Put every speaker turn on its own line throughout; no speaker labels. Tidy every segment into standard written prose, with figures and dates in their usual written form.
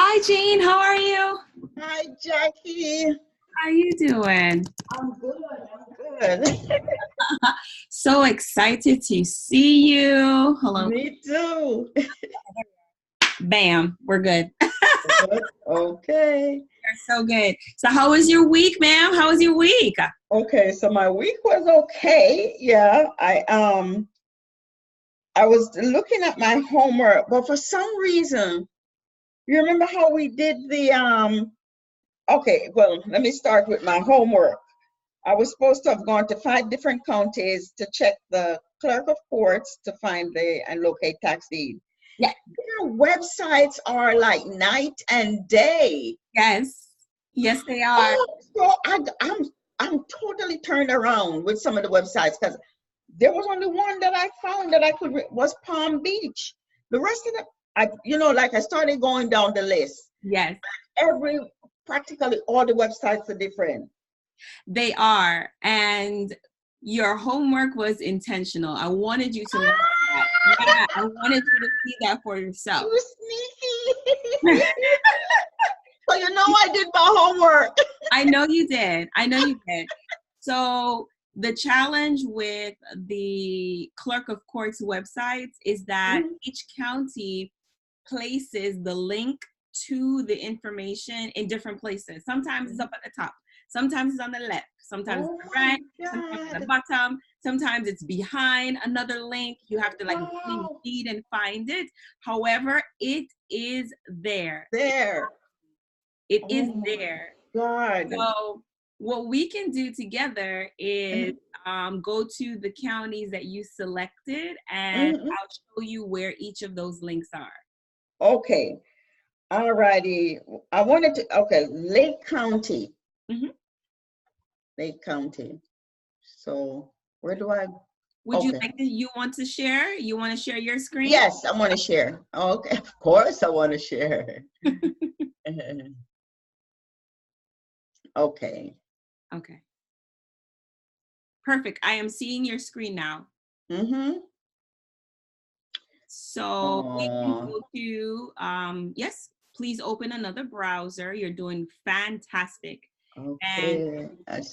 Hi, Jane. How are you?
Hi, Jackie.
How are you doing?
I'm good. I'm good.
So excited to see you. Hello.
Me too.
Bam. We're good.
Okay.
You're so good. So how was your week, ma'am? How was your week?
Okay. So my week was okay. Yeah. I was looking at my homework, but for some reason, you remember how we did the. Okay. Well, let me start with my homework. I was supposed to have gone to 5 different counties to check the clerk of courts to find and locate tax deed.
Yeah.
Their websites are like night and day.
Yes. Yes, they are.
Oh, so I'm totally turned around with some of the websites because there was only one that I found that I could was Palm Beach. The rest of them, like I started going down the list.
Yes,
Practically all the websites are different.
they are. And your homework was intentional. I wanted you to know that. Yeah, I wanted you to see that for yourself.
You sneaky. So I did my homework.
I know you did. I know you did. So the challenge with the clerk of court's websites is that each county places the link to the information in different places. Sometimes it's up at the top. Sometimes it's on the left. Sometimes it's on the right. Sometimes at the bottom. Sometimes it's behind another link. You have to read and find it. However, it is there. It is there.
God.
So what we can do together is go to the counties that you selected, and I'll show you where each of those links are.
Okay. All righty. Lake County. Lake County. So where do I?
Would you like to, you want to share? You want to share your screen?
Yes, I want to share. Okay, of course I want to share. Okay.
Okay. Perfect. I am seeing your screen now. So we can go to, yes, please open another browser. You're doing fantastic.
Okay,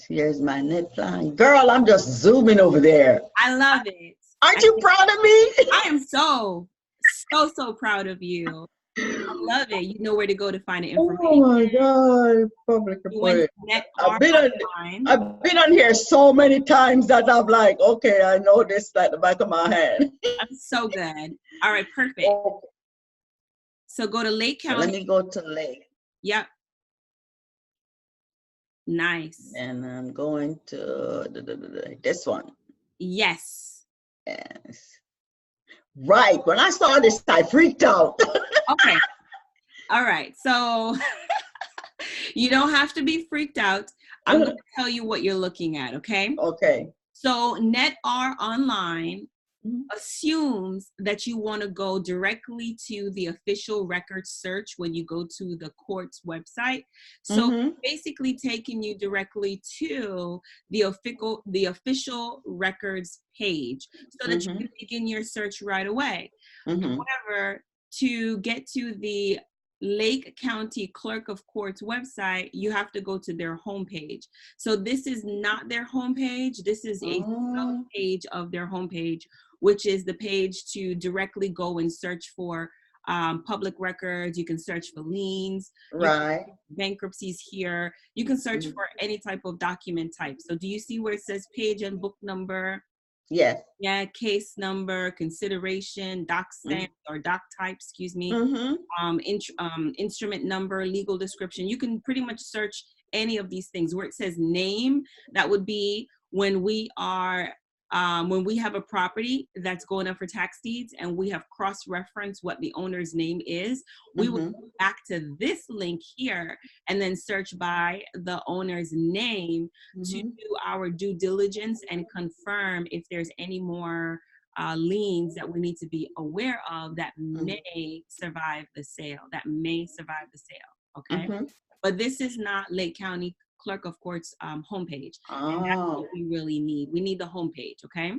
here's my net line. Girl, I'm just zooming over there.
I love it.
Aren't you proud of me?
I am so proud of you. I love it. You know where to go to find the information.
Oh my God, public report. I've been on here so many times that I'm like, okay, I know this like the back of my hand.
That's so good. All right, perfect. Okay. So go to Lake County.
Let me go to Lake.
Yep. Nice.
And I'm going to this one.
Yes.
Yes. Right. When I saw this, I freaked out.
Okay. All right. So you don't have to be freaked out. I'm going to tell you what you're looking at. Okay.
Okay.
So NetR Online assumes that you want to go directly to the official record search when you go to the court's website. So basically taking you directly to the official records page so that you can begin your search right away. However, to get to the Lake County Clerk of Court's website, you have to go to their homepage. So this is not their homepage. This is a sub-page of their homepage, which is the page to directly go and search for public records. You can search for liens,
right?
Bankruptcies here. You can search for any type of document type. So do you see where it says page and book number?
Yes.
Yeah, case number, consideration, doc stamp or doc type, excuse me. Instrument number, legal description. You can pretty much search any of these things. Where it says name, that would be when we are when we have a property that's going up for tax deeds and we have cross-referenced what the owner's name is, we will go back to this link here and then search by the owner's name to do our due diligence and confirm if there's any more liens that we need to be aware of that may survive the sale, okay? But this is not Lake County Clerk of Court's homepage. And that's what we really need. We need the homepage, okay?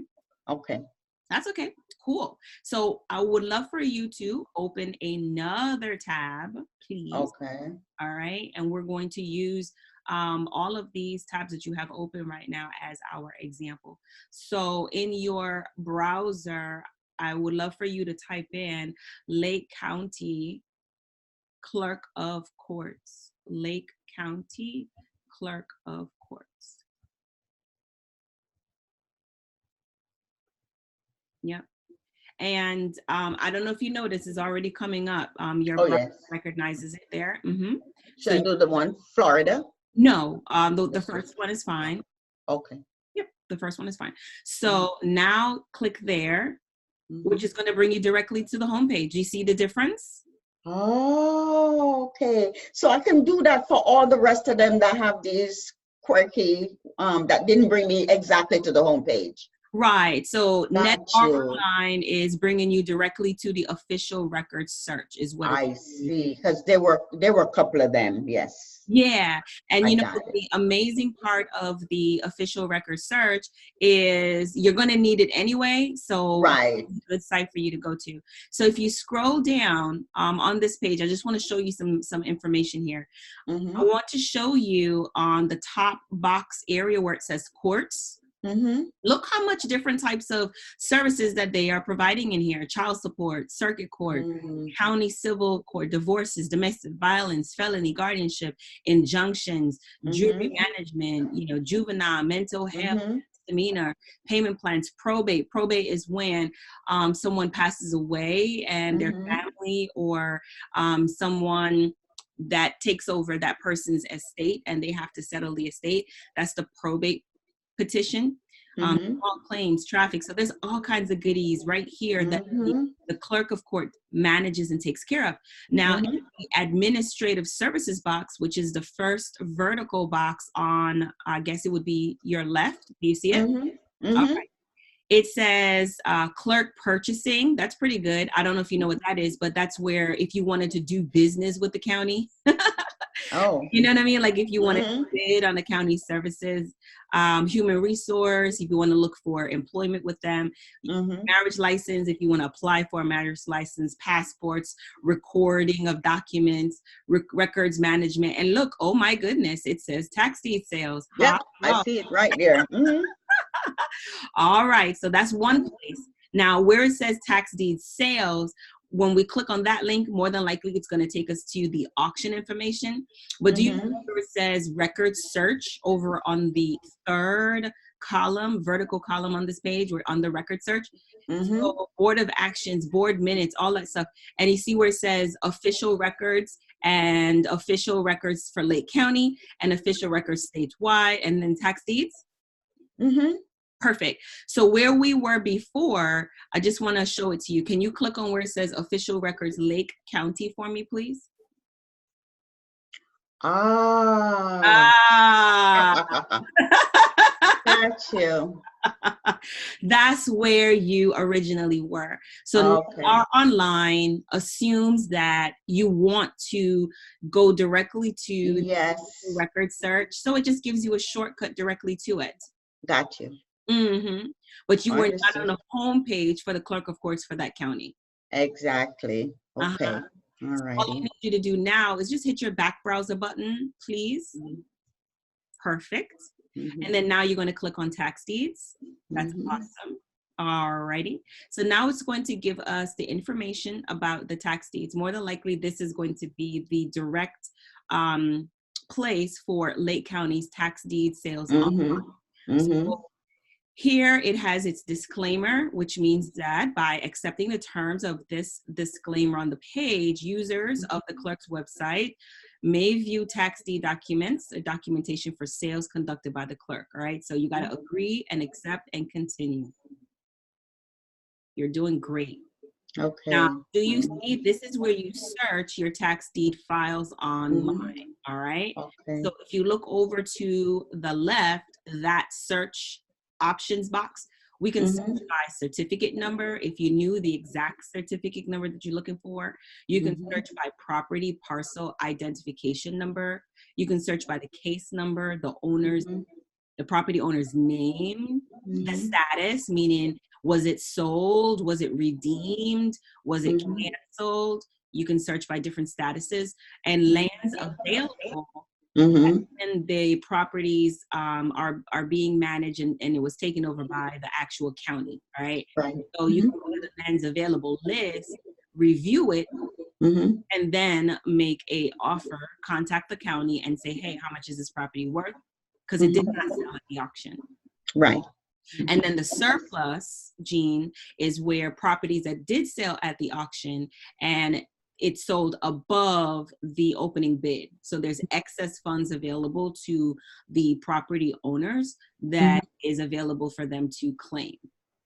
Okay.
That's okay. Cool. So I would love for you to open another tab, please.
Okay.
All right. And we're going to use all of these tabs that you have open right now as our example. So in your browser, I would love for you to type in Lake County Clerk of Courts. Lake County Clerk of Courts. Yep. And I don't know if you notice, it's already coming up. Your browser
Yes.
recognizes it there.
Should I do the one Florida?
No, the first one is fine.
Okay.
Yep, the first one is fine. So now click there, which is going to bring you directly to the homepage. You see the difference?
Oh, okay. So I can do that for all the rest of them that have these quirky, that didn't bring me exactly to the homepage.
Right. So
Got
NetR
you.
Online is bringing you directly to the official records search is what
I see, because there were a couple of them. Yes.
Yeah. And
I
you know,
got it.
the amazing part of the official record search is you're going to need it anyway. So
Right.
it's a good site for you to go to. So if you scroll down on this page, I just want to show you some information here. I want to show you on the top box area where it says courts. Look how much different types of services that they are providing in here. Child support, circuit court, county civil court, divorces, domestic violence, felony guardianship, injunctions, jury management, you know, juvenile, mental health, misdemeanor, payment plans, probate. Probate is when someone passes away and their family or someone that takes over that person's estate and they have to settle the estate. That's the probate petition. All claims, traffic. So there's all kinds of goodies right here that the clerk of court manages and takes care of. Now, the administrative services box, which is the first vertical box on, I guess it would be your left. Do you see it? Okay. It says clerk purchasing. That's pretty good. I don't know if you know what that is, but that's where if you wanted to do business with the county, you know what I mean? Like if you want to bid on the county services, human resource, if you want to look for employment with them, marriage license, if you want to apply for a marriage license, passports, recording of documents, records management. And look, oh my goodness, it says tax deed sales.
Yeah, I see it right there.
All right, so that's one place. Now, where it says tax deed sales, when we click on that link, more than likely it's going to take us to the auction information. But do you know where it says record search over on the third column, vertical column on this page, we're on the record search? So board of actions, board minutes, all that stuff. And you see where it says official records and official records for Lake County and official records statewide and then tax deeds? Perfect. So where we were before, I just want to show it to you. Can you click on where it says official records Lake County for me, please?
Got you.
That's where you originally were. So our online assumes that you want to go directly to the record search. So it just gives you a shortcut directly to it.
Got you.
But you were not on the home page for the clerk of courts for that county.
Exactly. Okay. All right.
All I need you to do now is just hit your back browser button, please. Perfect. And then now you're going to click on tax deeds. That's awesome. All righty. So now it's going to give us the information about the tax deeds. More than likely, this is going to be the direct place for Lake County's tax deed sales online. So here it has its disclaimer, which means that by accepting the terms of this disclaimer on the page, users of the clerk's website may view tax deed documents, a documentation for sales conducted by the clerk. All right, so you got to agree and accept and continue. You're doing great.
Okay.
Now, do you see, this is where you search your tax deed files online, all right?
Okay.
So if you look over to the left, that search options box, we can search by certificate number. If you knew the exact certificate number that you're looking for, you can search by property parcel identification number. You can search by the case number, the owner's, the property owner's name, the status, meaning Was it sold? Was it redeemed? Was it canceled? You can search by different statuses and lands available. And the properties are being managed and it was taken over by the actual county, right? So you can go to the lands available list, review it, and then make a offer, contact the county and say, hey, how much is this property worth? Because it did not sell at the auction.
Right.
And then the surplus, Jean, is where properties that did sell at the auction and it sold above the opening bid. So there's excess funds available to the property owners that is available for them to claim.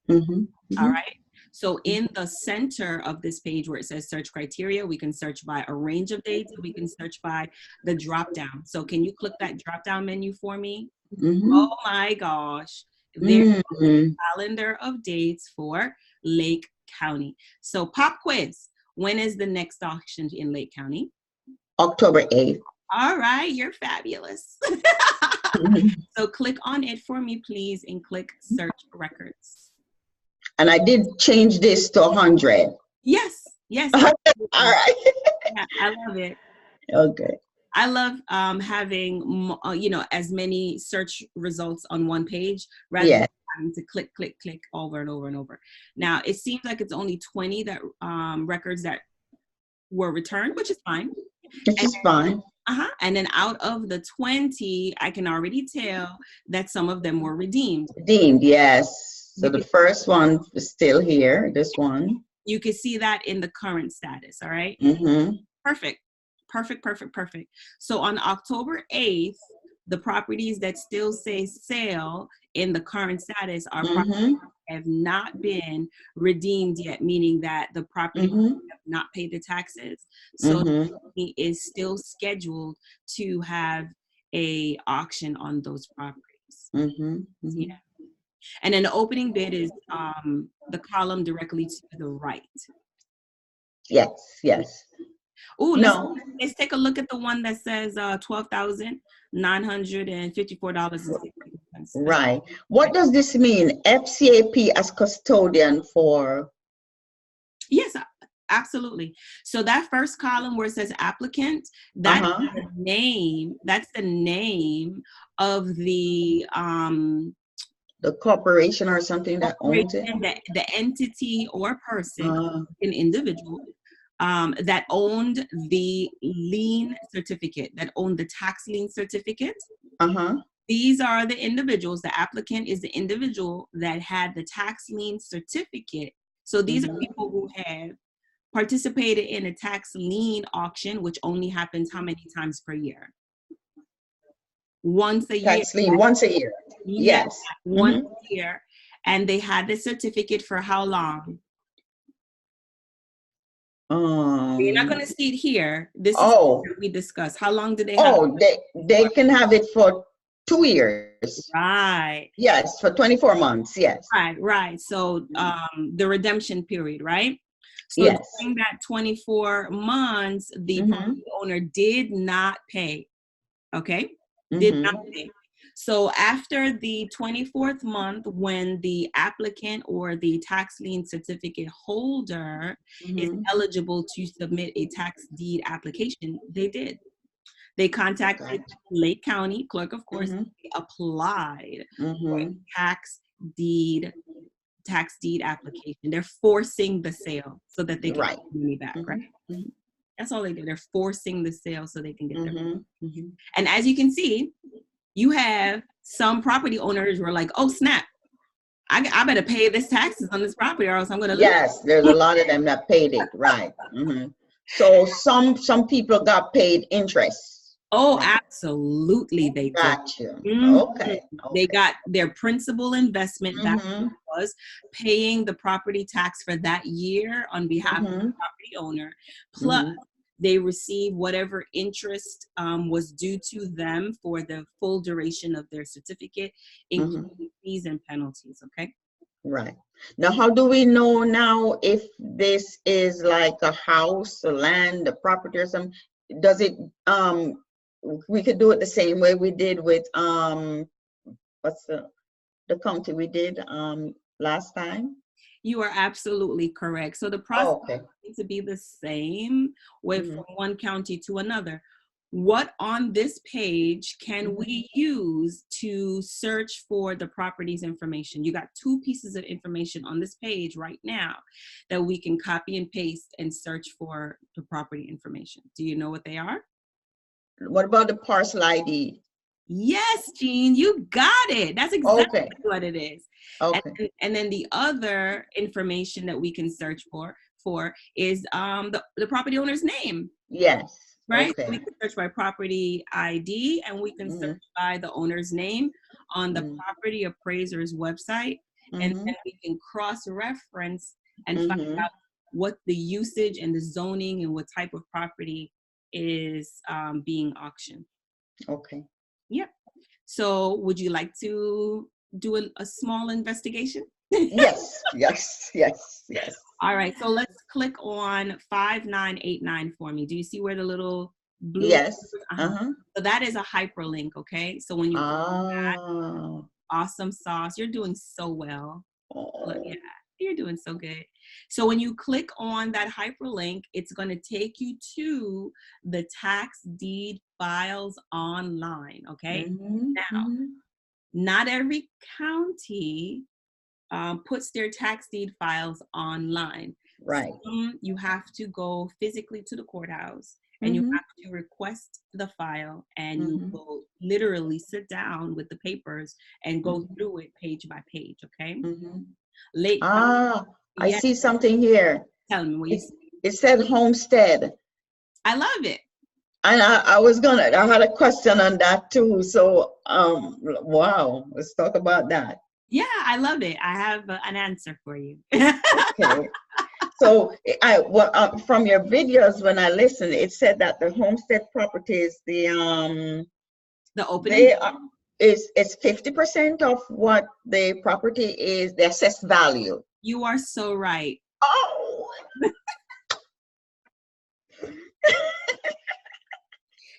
All right. So in the center of this page where it says search criteria, we can search by a range of dates. We can search by the drop down. So can you click that drop down menu for me? Oh my gosh. There's a calendar of dates for Lake County. So pop quiz. When is the next auction in Lake County?
October 8th.
All right, you're fabulous. So click on it for me, please, and click search records.
And I did change this to 100.
Yes, yes.
All right.
Yeah, I love it.
Okay.
I love having, as many search results on one page rather than having to click, click, click over and over and over. Now, it seems like it's only 20 that records that were returned, which is fine.
Which is fine.
And then out of the 20, I can already tell that some of them were redeemed.
Redeemed, yes. So the first one is still here, this one.
You can see that in the current status, all right? Perfect. Perfect, perfect, perfect. So on October 8th, the properties that still say sale in the current status are properties that have not been redeemed yet, meaning that the property have not paid the taxes. So the company is still scheduled to have a auction on those properties. Yeah. And then the opening bid is the column directly to the right.
Yes, yes.
Oh, let's take a look at the one that says $12,954.60.
Right. What does this mean? FCAP as custodian for?
Yes, absolutely. So that first column where it says applicant, that's the name. That's the name of the
corporation or something that owns it.
The entity or person, an individual. That owned the lien certificate, that owned the tax lien certificate. These are the individuals. The applicant is the individual that had the tax lien certificate. So these are people who have participated in a tax lien auction, which only happens how many times per year? Once a year.
Tax lien once a year. Yes.
Once a year. And they had the certificate for how long? You're not going to see it here. This is what we discussed. How long did they have?
They can have it for 2 years.
Right.
Yes, for 24 months. Yes.
Right. So the redemption period, right? So during that 24 months, the property owner did not pay. Okay? Did not pay. So after the 24th month, when the applicant or the tax lien certificate holder is eligible to submit a tax deed application, they did. They contacted Lake County clerk, of course, they applied for a tax deed application. They're forcing the sale so that they can get the money back, right? That's all they do. They're forcing the sale so they can get their money. And as you can see, you have some property owners who are like, oh, snap. I better pay this taxes on this property or else I'm going to lose.
Yes, there's a lot of them that paid it, right. So some people got paid interest.
Oh, absolutely they did.
Gotcha. Okay.
They got their principal investment back was paying the property tax for that year on behalf of the property owner. Plus, they receive whatever interest was due to them for the full duration of their certificate, including fees and penalties, okay?
Right. Now, how do we know now if this is like a house, a land, a property or something? Does it, we could do it the same way we did with, what's the county we did last time?
You are absolutely correct. So the process needs to be the same with from one county to another. What on this page can we use to search for the property's information? You got two pieces of information on this page right now that we can copy and paste and search for the property information. Do you know what they are?
What about the parcel ID?
Yes, Jean, you got it. That's exactly what it is.
Okay.
And then the other information that we can search for is the property owner's name.
Yes.
Right?
Okay.
We can search by property ID, and we can search by the owner's name on the property appraiser's website. And then we can cross-reference and find out what the usage and the zoning and what type of property is being auctioned.
Okay.
Yep. So would you like to do a small investigation?
Yes.
All right, so let's click on 5989 for me. Do you see where the little blue?
Yes.
So that is a hyperlink, okay? So when you click on that, awesome sauce, you're doing so well. Yeah, you're doing so good. So when you click on that hyperlink, it's going to take you to the tax deed files online, okay? Now, not every county puts their tax deed files online.
Right.
You have to go physically to the courthouse and you have to request the file, and you will literally sit down with the papers and go through it page by page, okay?
I see something here.
Tell me what you see.
It said homestead.
I love it.
And I had a question on that too. So, wow, let's talk about that.
Yeah, I love it. I have an answer for you.
Okay. So from your videos, when I listened, it said that the homestead properties, the
opening,
it's 50% of what the property is, the assessed value.
You are so right.
Oh.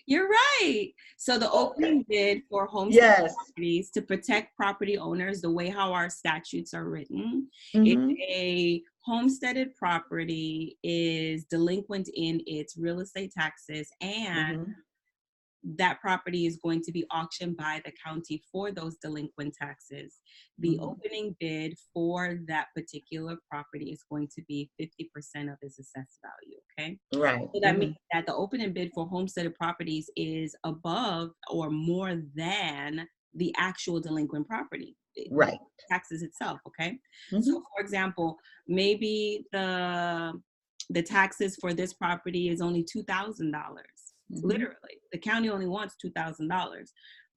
You're right. So the opening bid for homestead properties, to protect property owners, the way how our statutes are written, if a homesteaded property is delinquent in its real estate taxes and that property is going to be auctioned by the county for those delinquent taxes, the opening bid for that particular property is going to be 50% of its assessed value, okay?
Right.
So that means that the opening bid for homesteaded properties is above or more than the actual delinquent property.
Right.
Taxes itself, okay? So for example, maybe the taxes for this property is only $2,000. Literally, the county only wants $2,000,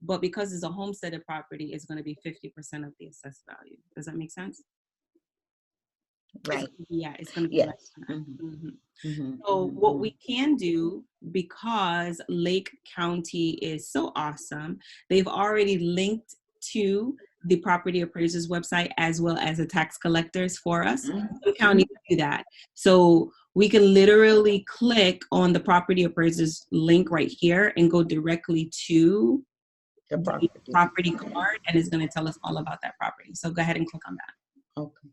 but because it's a homesteaded property, it's going to be 50% of the assessed value. Does that make sense?
Right.
It's going to be less than that. So what we can do, because Lake County is so awesome, they've already linked to the property appraiser's website as well as the tax collectors for us. The county do that. So we can literally click on the property appraiser's link right here and go directly to the property card, and it's going to tell us all about that property. So go ahead and click on that.
Okay.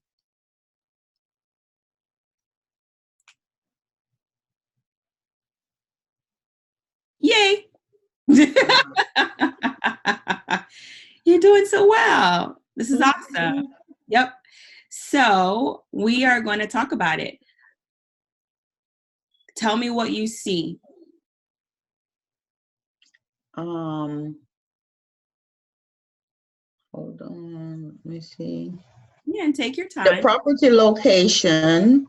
Yay! You're doing so well. This is awesome. Yep. So we are going to talk about it. Tell me what you see.
Hold on, let me see.
Yeah, and take your time.
The property location.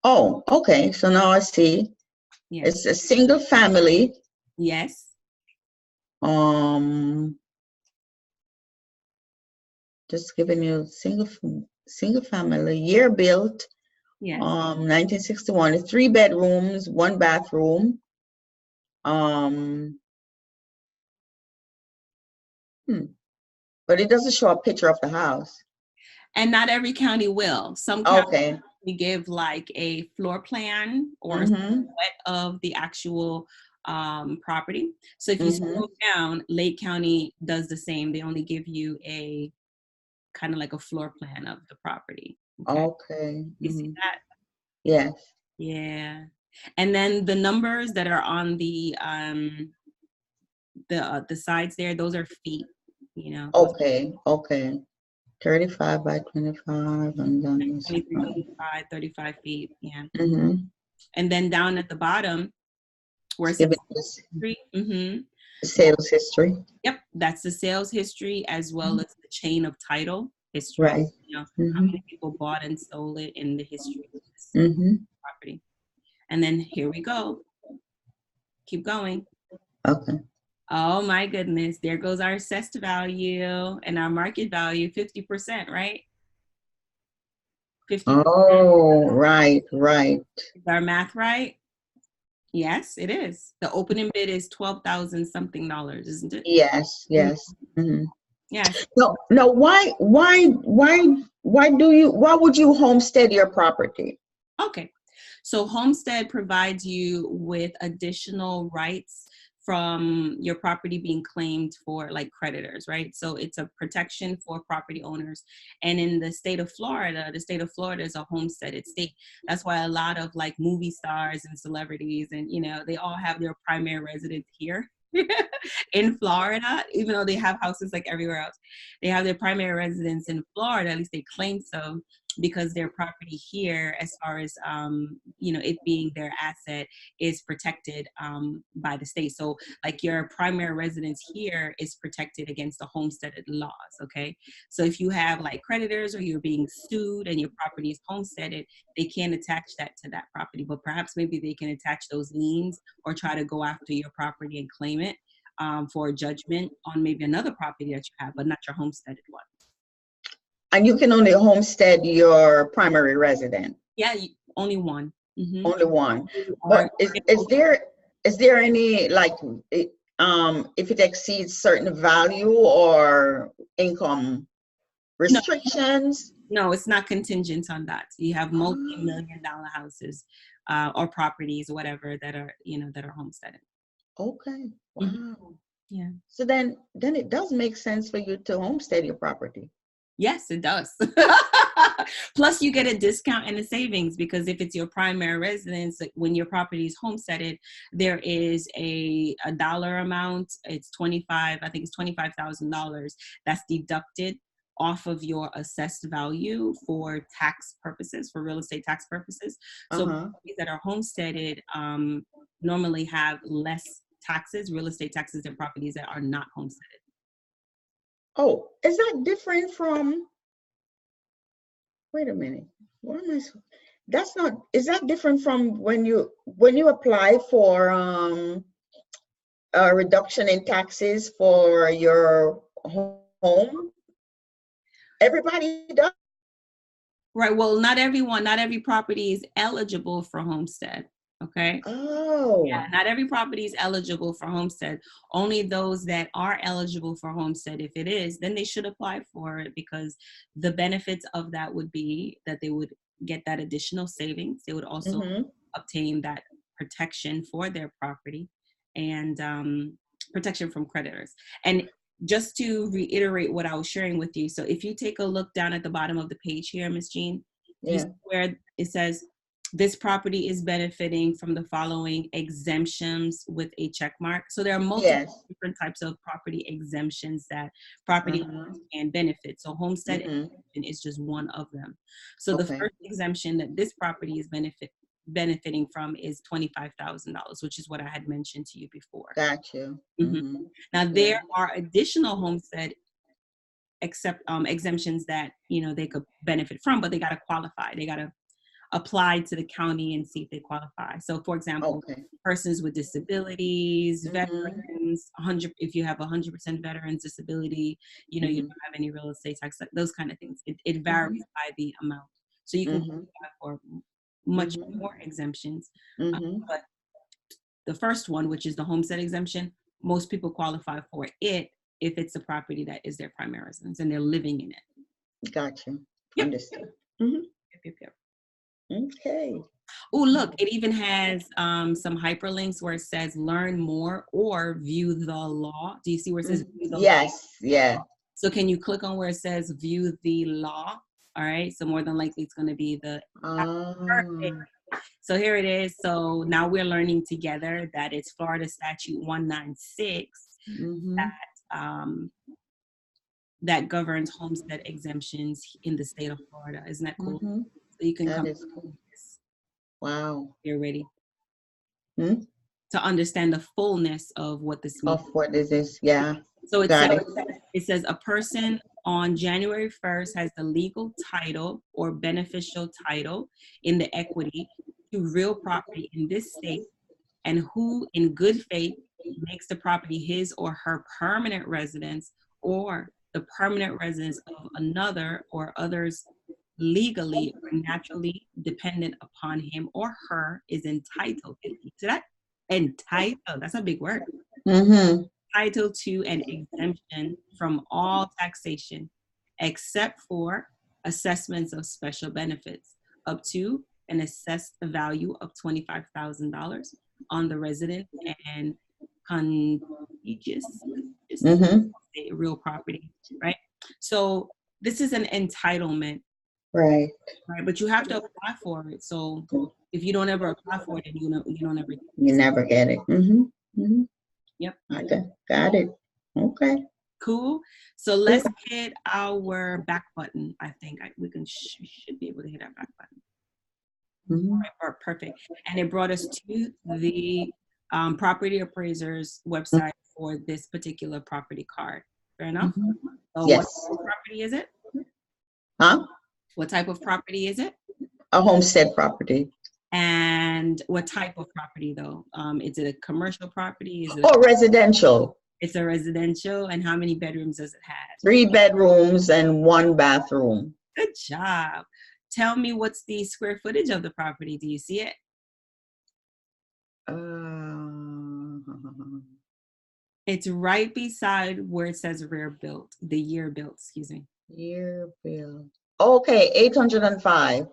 Oh, okay. So now I see. Yes. It's a single family.
Yes.
Just giving you single family, year built.
Yes.
1961. 3 bedrooms, 1 bathroom. But it doesn't show a picture of the house.
And not every county will. Some counties give like a floor plan or a silhouette of the actual property. So if you scroll down, Lake County does the same. They only give you a kind of like a floor plan of the property.
Okay.
You see that?
Yes.
Yeah. And then the numbers that are on the sides there, those are feet, you know.
Okay. Okay. 35 by 25 and then
23, 25, 35 feet. Yeah.
mm-hmm.
And then down at the bottom where it
Give
says
it this
history,
sales history.
yep, that's the sales history as well as the chain of title history.
Right.
You know, how
Mm-hmm.
many people bought and sold it in the history of this
Mm-hmm.
property. And then here we go. Keep going.
Okay.
Oh my goodness. There goes our assessed value and our market value, 50%, right? 50%.
Oh, right, right.
Is our math right? Yes, it is. The opening bid is 12,000 something dollars, isn't it?
Yes, yes. Mm-hmm.
Yes.
No, no, why why would you homestead your property?
Okay. So Homestead provides you with additional rights from your property being claimed for like creditors, right? So it's a protection for property owners. And in the state of Florida is a homesteaded state. That's why a lot of like movie stars and celebrities and, you know, they all have their primary residence here. In Florida, even though they have houses like everywhere else, they have their primary residence in Florida, at least they claim so, because their property here, as far as you know, it being their asset, is protected by the state. So like your primary residence here is protected against the homesteaded laws. Okay, so if you have like creditors or you're being sued and your property is homesteaded, they can't attach that to that property, but perhaps maybe they can attach those liens or try to go after your property and claim it for a judgment on maybe another property that you have, but not your homesteaded one.
And you can only homestead your primary resident.
Yeah, only one. Mm-hmm.
Only one. But is there any like if it exceeds certain value or income restrictions?
No, it's not contingent on that. You have multi-million-dollar houses or properties or whatever that are, you know, that are homesteaded.
Okay. Wow.
Mm-hmm. Yeah.
So then it does make sense for you to homestead your property.
Yes, it does. Plus, you get a discount and a savings because if it's your primary residence, like when your property is homesteaded, there is a dollar amount. It's I think it's $25,000 that's deducted off of your assessed value for tax purposes, for real estate tax purposes. So properties that are homesteaded normally have less taxes, real estate taxes, than properties that are not homesteaded.
Oh, is that different from, wait a minute, what am I, that's not, is that different from when you apply for a reduction in taxes for your home? Everybody does.
Right. Well, not every property is eligible for homestead. Okay.
Oh.
Yeah, not every property is eligible for homestead. Only those that are eligible for homestead, if it is, then they should apply for it because the benefits of that would be that they would get that additional savings. They would also obtain that protection for their property and protection from creditors. And just to reiterate what I was sharing with you, so if you take a look down at the bottom of the page here, Ms. Jean, you see where it says this property is benefiting from the following exemptions with a check mark. So there are multiple different types of property exemptions that property owners can benefit. So homestead exemption is just one of them. So the first exemption that this property is benefiting from is $25,000, which is what I had mentioned to you before.
Gotcha.
Now there are additional homestead exemptions that, you know, they could benefit from, but they got to qualify. They got to apply to the county and see if they qualify. So for example, persons with disabilities, veterans, if you have 100% veterans disability, you know, you don't have any real estate tax, those kind of things. It varies by the amount. So you can qualify for much more exemptions. But the first one, which is the homestead exemption, most people qualify for it if it's a property that is their primary residence and they're living in it.
Gotcha.
Yep.
Understood.
Yep.
Okay.
Oh, look, it even has some hyperlinks where it says learn more or view the law. Do you see where it says view the law?
Yeah.
So can you click on where it says view the law? All right. So more than likely it's going to be the perfect. So here it is. So now we're learning together that it's Florida Statute 196 that governs homestead exemptions in the state of Florida. Isn't that cool? So you can come.
Cool. Wow.
You're ready to understand the fullness of what this means.
Of what is this? Yeah.
So it says a person on January 1st has the legal title or beneficial title in the equity to real property in this state, and who in good faith makes the property his or her permanent residence or the permanent residence of another or others legally or naturally dependent upon him or her is entitled. To that? Entitled. That's a big word. Entitled to an exemption from all taxation, except for assessments of special benefits, up to an assessed value of $25,000 on the resident and contiguous real property, right? So this is an entitlement, right? But you have to apply for it. So if you don't ever apply for it, then you don't ever.
You never get it.
Yep.
Got it. Okay.
Cool. So let's hit our back button. I think we should be able to hit our back button. All right, perfect. And it brought us to the property appraiser's website for this particular property card. Fair enough? So
yes.
What property is it?
Huh?
What type of property is it?
A homestead property.
And what type of property though? Is it a commercial property? Is it
residential?
It's a residential. And how many bedrooms does it have?
3 bedrooms and 1 bathroom.
Good job. Tell me, what's the square footage of the property? Do you see it? It's right beside where it says rear built, the year built, excuse me.
Year built. Okay, 805.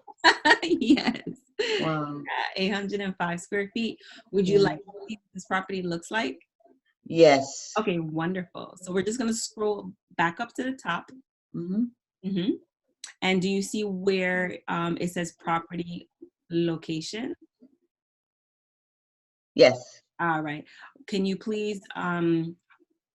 Yes.
Wow.
805 square feet. Would you like to see what this property looks like?
Yes.
Okay, wonderful. So we're just going to scroll back up to the top. And do you see where it says property location?
Yes.
All right. Can you please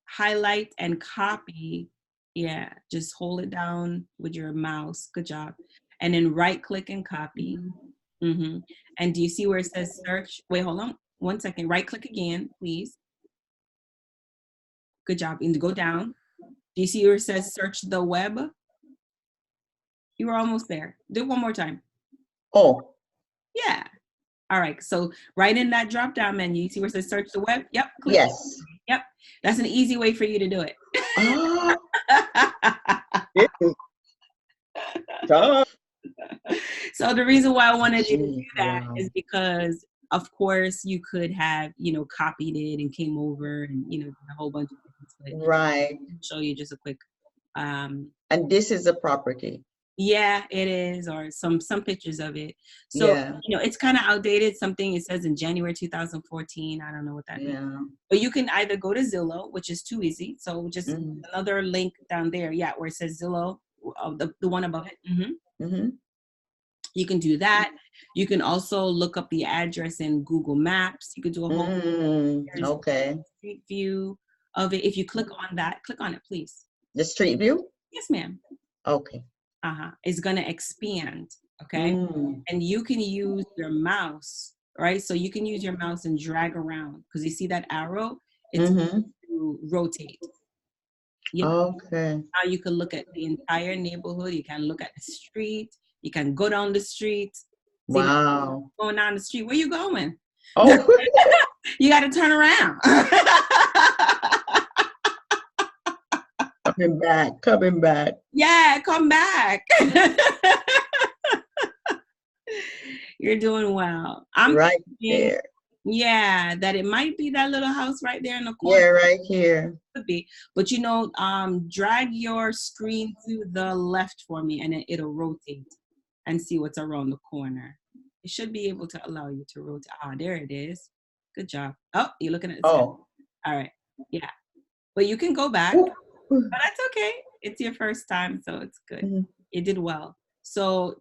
highlight and copy? Yeah, just hold it down with your mouse. Good job. And then right click and copy. And do you see where it says search? Wait, hold on 1 second. Right click again, please. Good job. And go down. Do you see where it says search the web? You were almost there. Do it one more time.
Oh.
Yeah. All right. So right in that drop down menu, you see where it says search the web? Yep. Click.
Yes.
Yep. That's an easy way for you to do it. So the reason why I wanted you to do that is because, of course, you could have, copied it and came over and, a whole bunch of things.
Right.
I'll show you just a quick.
And this is a property.
Yeah, it is, or some pictures of it. So, it's kind of outdated. It says in January 2014. I don't know what that means. But you can either go to Zillow, which is too easy. So just another link down there. Yeah, where it says Zillow, the one above it. You can do that. You can also look up the address in Google Maps. You could do a whole street view of it. If you click on that, click on it, please.
The street view?
Yes, ma'am.
Okay.
It's going to expand, okay? And you can use your mouse, right? So you can use your mouse and drag around, because you see that arrow? It's to rotate.
Okay.
Now you can look at the entire neighborhood. You can look at the street. You can go down the street.
Wow.
Going down the street. Where you going?
Oh.
You got to turn around.
Coming back.
Yeah, come back. You're doing well. I'm
right there.
Yeah, that it might be that little house right there in the corner.
Yeah, right here.
Could be. But drag your screen to the left for me and it'll rotate and see what's around the corner. It should be able to allow you to rotate. There it is. Good job. Oh, you're looking at the sky. All right. Yeah. But you can go back. But that's okay. It's your first time, so it's good.
Mm-hmm.
It did well. So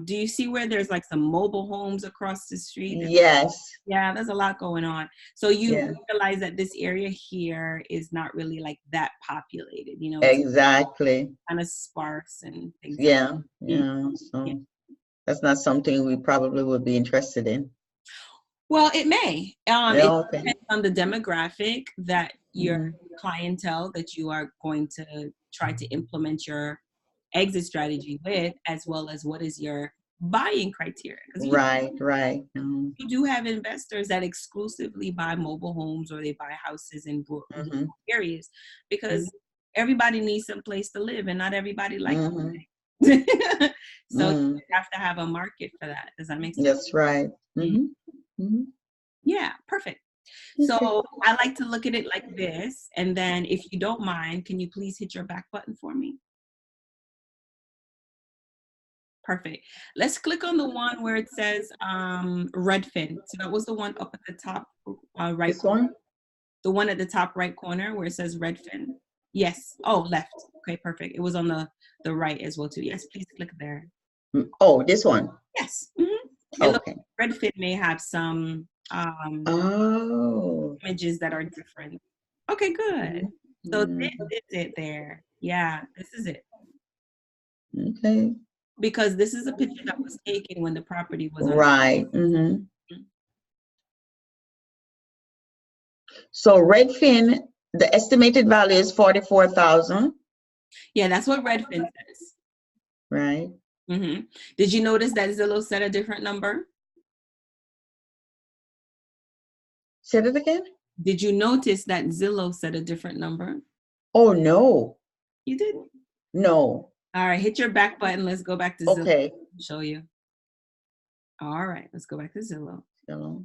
do you see where there's like some mobile homes across the street?
Yes.
Yeah, there's a lot going on. So you
Yeah.
realize that this area here is not really like that populated, you know, it's
Exactly.
kind of sparse and things like
Yeah.
that. Mm,
Yeah.
yeah.
So that's not something we probably would be interested in.
Well, it may.
Yeah,
It
okay.
depends on the demographic that your
Mm-hmm.
clientele that you are going to try to implement your exit strategy with, as well as what is your buying criteria. Because
Right, right.
you do have investors that exclusively buy mobile homes or they buy houses in
Mm-hmm.
areas because everybody needs some place to live and not everybody likes
Mm-hmm.
it. So
Mm-hmm.
you have to have a market for that. Does that make sense?
That's right.
Mm.
Mm-hmm. Mm-hmm.
Yeah, perfect.
Okay.
So I like to look at it like this. And then if you don't mind, can you please hit your back button for me? Perfect. Let's click on the one where it says Redfin. So that was the one up at the top right
This
corner.
one?
The one at the top right corner where it says Redfin. Yes. Oh, left. Okay, perfect. It was on the right as well too. Yes, please click there.
Oh, this one.
Yes. Mm-hmm. And look,
Okay.
Redfin may have some
Oh.
images that are different. Okay, good. So this
Mm-hmm.
is it there. Yeah, this is it.
Okay.
Because this is a picture that was taken when the property was on.
Right. Mm-hmm. So Redfin, the estimated value is 44,000.
Yeah, that's what Redfin says.
Right.
Mm-hmm. Did you notice that Zillow said a different number?
Say it again?
Did you notice that Zillow said a different number?
Oh, no.
You didn't?
No.
All right, hit your back button. Let's go back to Zillow.
Okay.
I'll show you. All right, let's go back to Zillow.
So,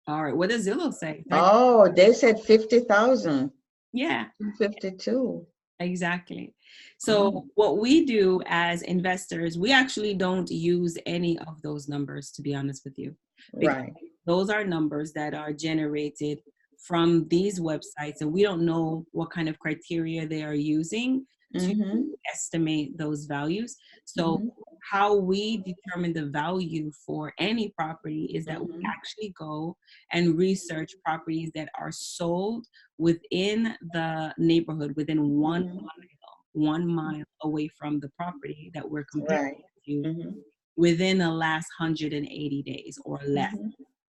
All right, what does Zillow say?
oh, they said 50,000.
Yeah.
52.
Exactly. So what we do as investors, we actually don't use any of those numbers, to be honest with you. Because
Right.
those are numbers that are generated from these websites, and we don't know what kind of criteria they are using to estimate those values. So how we determine the value for any property is that we actually go and research properties that are sold within the neighborhood, within 1 mile away from the property that we're comparing to within the last 180 days or less.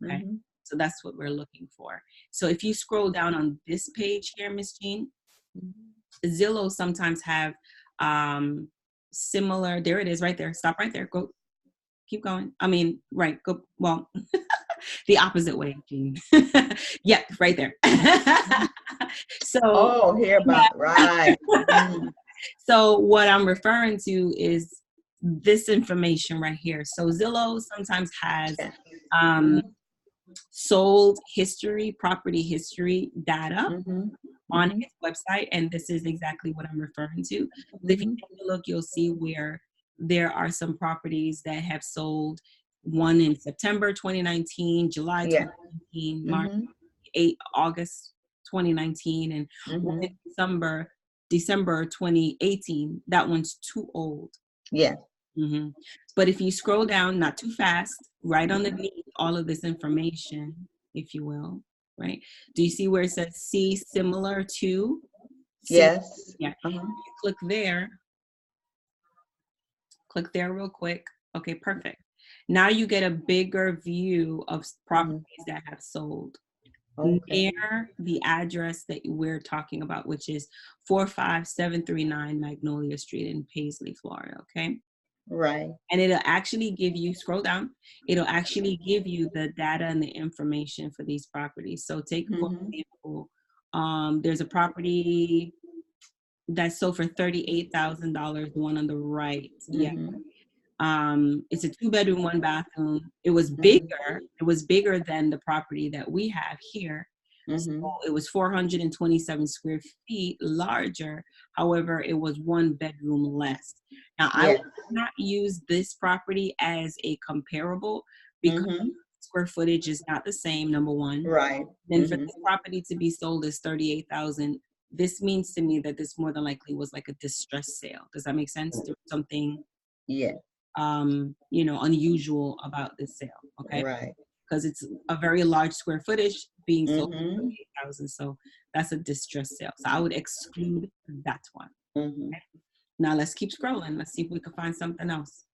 Okay. So that's what we're looking for. So if you scroll down on this page here, Miss Jean, Zillow sometimes have similar, there it is right there. Stop right there. Go, keep going. I mean, right, go, well, the opposite way, Jean. Yep, right there. So,
oh, here about, right.
So what I'm referring to is this information right here. So Zillow sometimes has sold history, property history data on its website, and this is exactly what I'm referring to. If you take a look, you'll see where there are some properties that have sold, one in September 2019, July 2019, March 8, August 2019, and one in December 2018. That one's too old.
Yeah.
But if you scroll down, not too fast, right underneath all of this information, if you will, right? Do you see where it says see similar to?
Yes.
Yeah. Click there. Click there real quick. Okay, perfect. Now you get a bigger view of properties that have sold near the address that we're talking about, which is 45739 Magnolia Street in Paisley, Florida. Okay.
Right.
And it'll actually give you, scroll down, it'll actually give you the data and the information for these properties. So take, for example, there's a property that's sold for $38,000, the one on the right. Yeah. It's a 2-bedroom, 1-bathroom. It was bigger. It was bigger than the property that we have here. So it was 427 square feet larger. However, it was 1 bedroom less. Now, I would not use this property as a comparable because square footage is not the same, number one.
Right.
Then for this property to be sold as $38,000, this means to me that this more than likely was like a distress sale. Does that make sense? There was something,
Yeah.
you know, unusual about this sale. Okay.
Right.
Because it's a very large square footage being sold for
Mm-hmm.
8,000. So that's a distress sale. So I would exclude that one.
Mm-hmm.
Okay? Now let's keep scrolling. Let's see if we can find something else.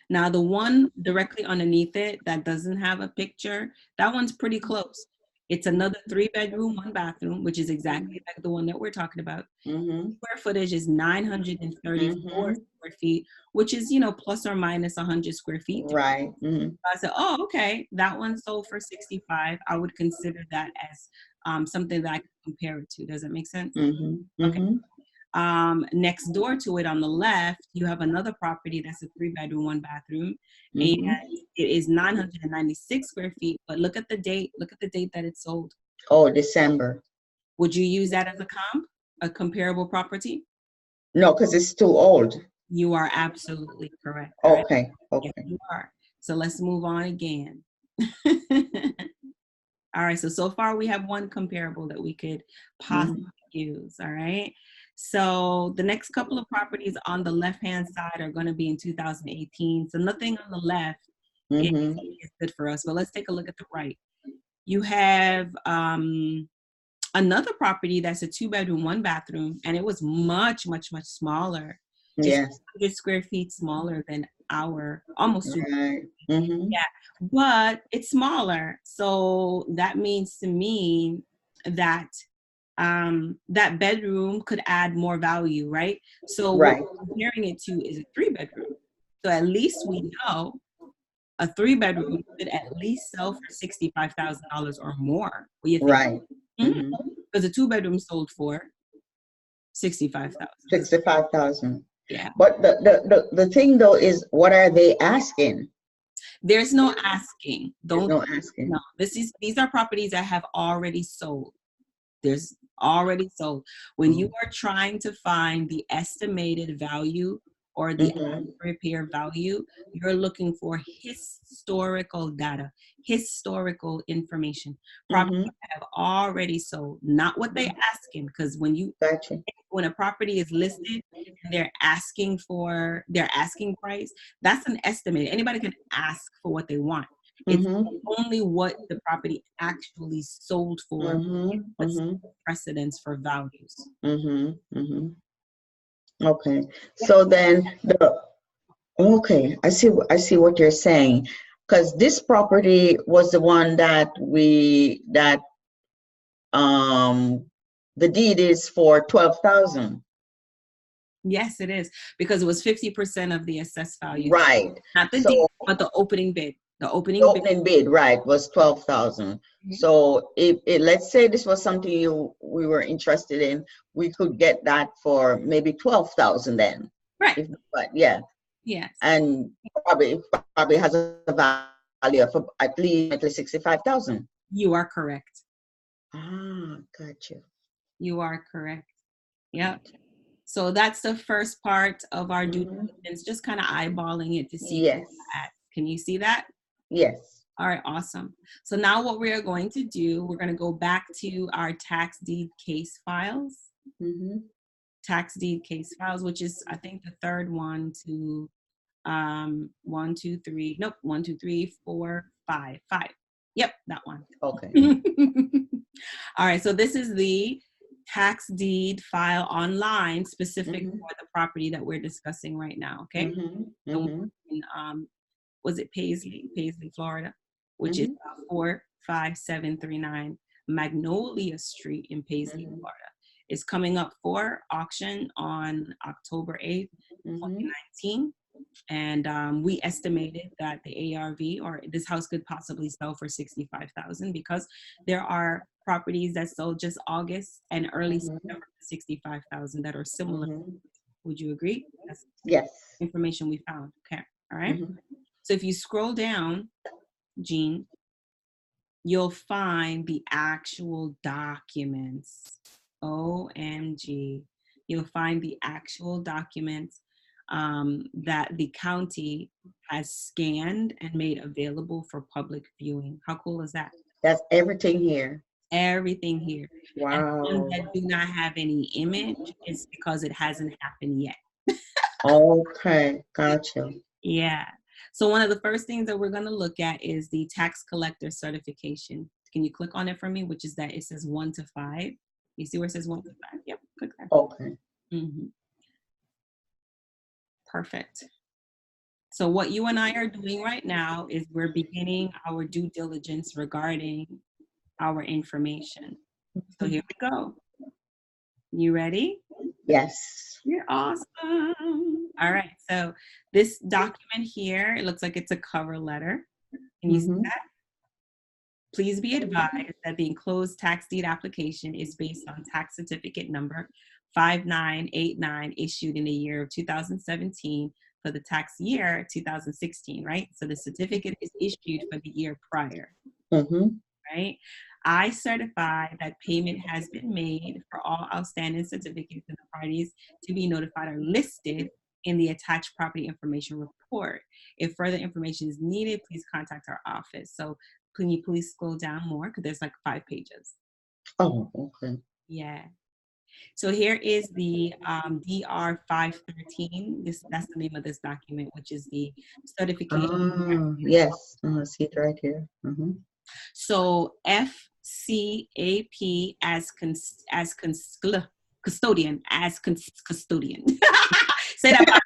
Now the one directly underneath it that doesn't have a picture, that one's pretty close. It's another 3-bedroom, 1-bathroom, which is exactly like the one that we're talking about.
Mm-hmm.
Square footage is 934
Mm-hmm.
square feet, which is, you know, plus or minus 100 square feet.
Right. Mm-hmm.
I said, oh, okay, that one sold for 65. I would consider that as something that I could compare it to. Does it make sense?
Mm-hmm.
Okay.
Mm-hmm.
Next door to it on the left, you have another property that's a 3-bedroom, 1-bathroom, and
Mm-hmm.
it is 996 square feet. But look at the date. Look at the date that it sold.
Oh, December.
Would you use that as a comparable property?
No, because it's too old.
You are absolutely correct. All right.
Okay.
Yes,
Okay.
you are. So let's move on again. All right, so far we have one comparable that we could possibly use, all right? So the next couple of properties on the left-hand side are gonna be in 2018. So nothing on the left
Mm-hmm.
is good for us, but let's take a look at the right. You have another property that's a 2-bedroom, 1-bathroom, and it was much, much, much smaller. It's
Yes.
100 square feet smaller than our, almost 200.
Right. Mm-hmm.
Yeah, but it's smaller. So that means to me that that bedroom could add more value, right? So what
Right.
we're comparing it to is a 3-bedroom. So at least we know a 3-bedroom could at least sell for $65,000 or more. What do you think?
Right.
Because
Mm-hmm.
a 2-bedroom sold for 65,000.
65,000.
Yeah.
But the thing though is, what are they asking?
There's no asking.
There's
Don't
no asking.
no. These are properties that have already sold. There's already sold. When you are trying to find the estimated value or the repair value, you're looking for historical data, historical information. Properties that have already sold, not what they asking. Because
Gotcha.
when a property is listed and they're asking for their asking price, that's an estimate. Anybody can ask for what they want. It's only what the property actually sold for. What's precedence for values.
Okay. So then okay, I see what you're saying. Because this property was the one that the deed is for 12,000.
Yes, it is, because it was 50% of the assessed value.
Right.
Not the
So
deed, but the opening bid. The opening
the opening bid, right, was 12,000. So if let's say this was something we were interested in, we could get that for maybe 12,000 then.
Right.
But yeah.
Yes.
And probably has a value of at least 65,000.
You are correct.
Gotcha.
You are correct. Yep. So that's the first part of our due diligence, just kind of eyeballing it to see.
Yes.
Can you see that?
Yes.
All right, awesome. So now what we are going to do, we're going to go back to our tax deed case files. Tax deed case files, which is, I think, the third one to 1, 2, 3. Nope, 1, 2, 3, 4, 5. Yep, that one.
Okay.
All right, so this is the tax deed file online specific for the property that we're discussing right now. Okay. Was it Paisley, Florida, which is 45739 Magnolia Street in Paisley, Florida. It's coming up for auction on October 8th, 2019. And we estimated that the ARV or this house could possibly sell for 65,000 because there are properties that sold just August and early September for 65,000 that are similar. Would you agree? That's information we found. Okay. All right. So if you scroll down, Jean, you'll find the actual documents. OMG. You'll find the actual documents that the county has scanned and made available for public viewing. How cool is that?
That's everything here.
Everything here. And the ones
Wow.
that do not have any image is because it hasn't happened yet.
Okay, gotcha.
Yeah. So one of the first things that we're going to look at is the tax collector certification. Can you click on it for me? Which is that it says 1 to 5. You see where it says 1 to 5? Yep, click there.
Okay.
Perfect. So what you and I are doing right now is we're beginning our due diligence regarding our information. So here we go. You ready?
Yes.
You're awesome. All right. So this document here, it looks like it's a cover letter. Can you see that? Please be advised that the enclosed tax deed application is based on tax certificate number 5989 issued in the year of 2017 for the tax year 2016, right? So the certificate is issued for the year prior, right? I certify that payment has been made for all outstanding certificates, and the parties to be notified are listed in the attached property information report. If further information is needed, please contact our office. So can you please scroll down more? Because there's like 5 pages.
Oh, okay.
Yeah. So here is the DR 513. That's the name of this document, which is the certification.
Yes, I see it right here.
So FCAP as custodian, say that back.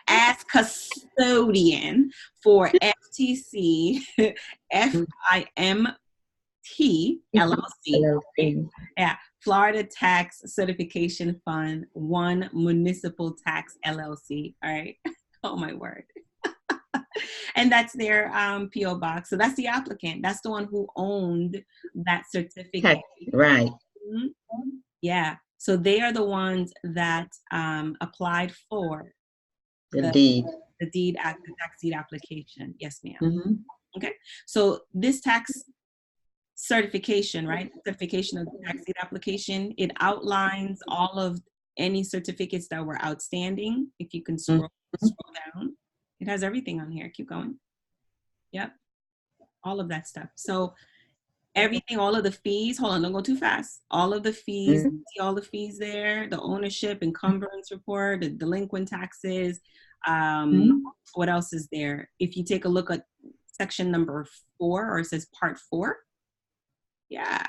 As custodian for FTC FIMT LLC. Yeah, Florida Tax Certification Fund 1 Municipal Tax LLC. All right. Oh my word. And that's their PO box. So that's the applicant. That's the one who owned that certificate.
Right.
Yeah. So they are the ones that applied for
the deed.
The tax deed application. Yes, ma'am. Okay. So this tax certification, right? Certification of the tax deed application. It outlines all of any certificates that were outstanding. If you can scroll down, it has everything on here. Keep going. Yep. All of that stuff. So everything, all of the fees, hold on, don't go too fast. All of the fees, see all the fees there, the ownership, encumbrance report, the delinquent taxes. What else is there? If you take a look at section number 4, or it says part 4. Yeah.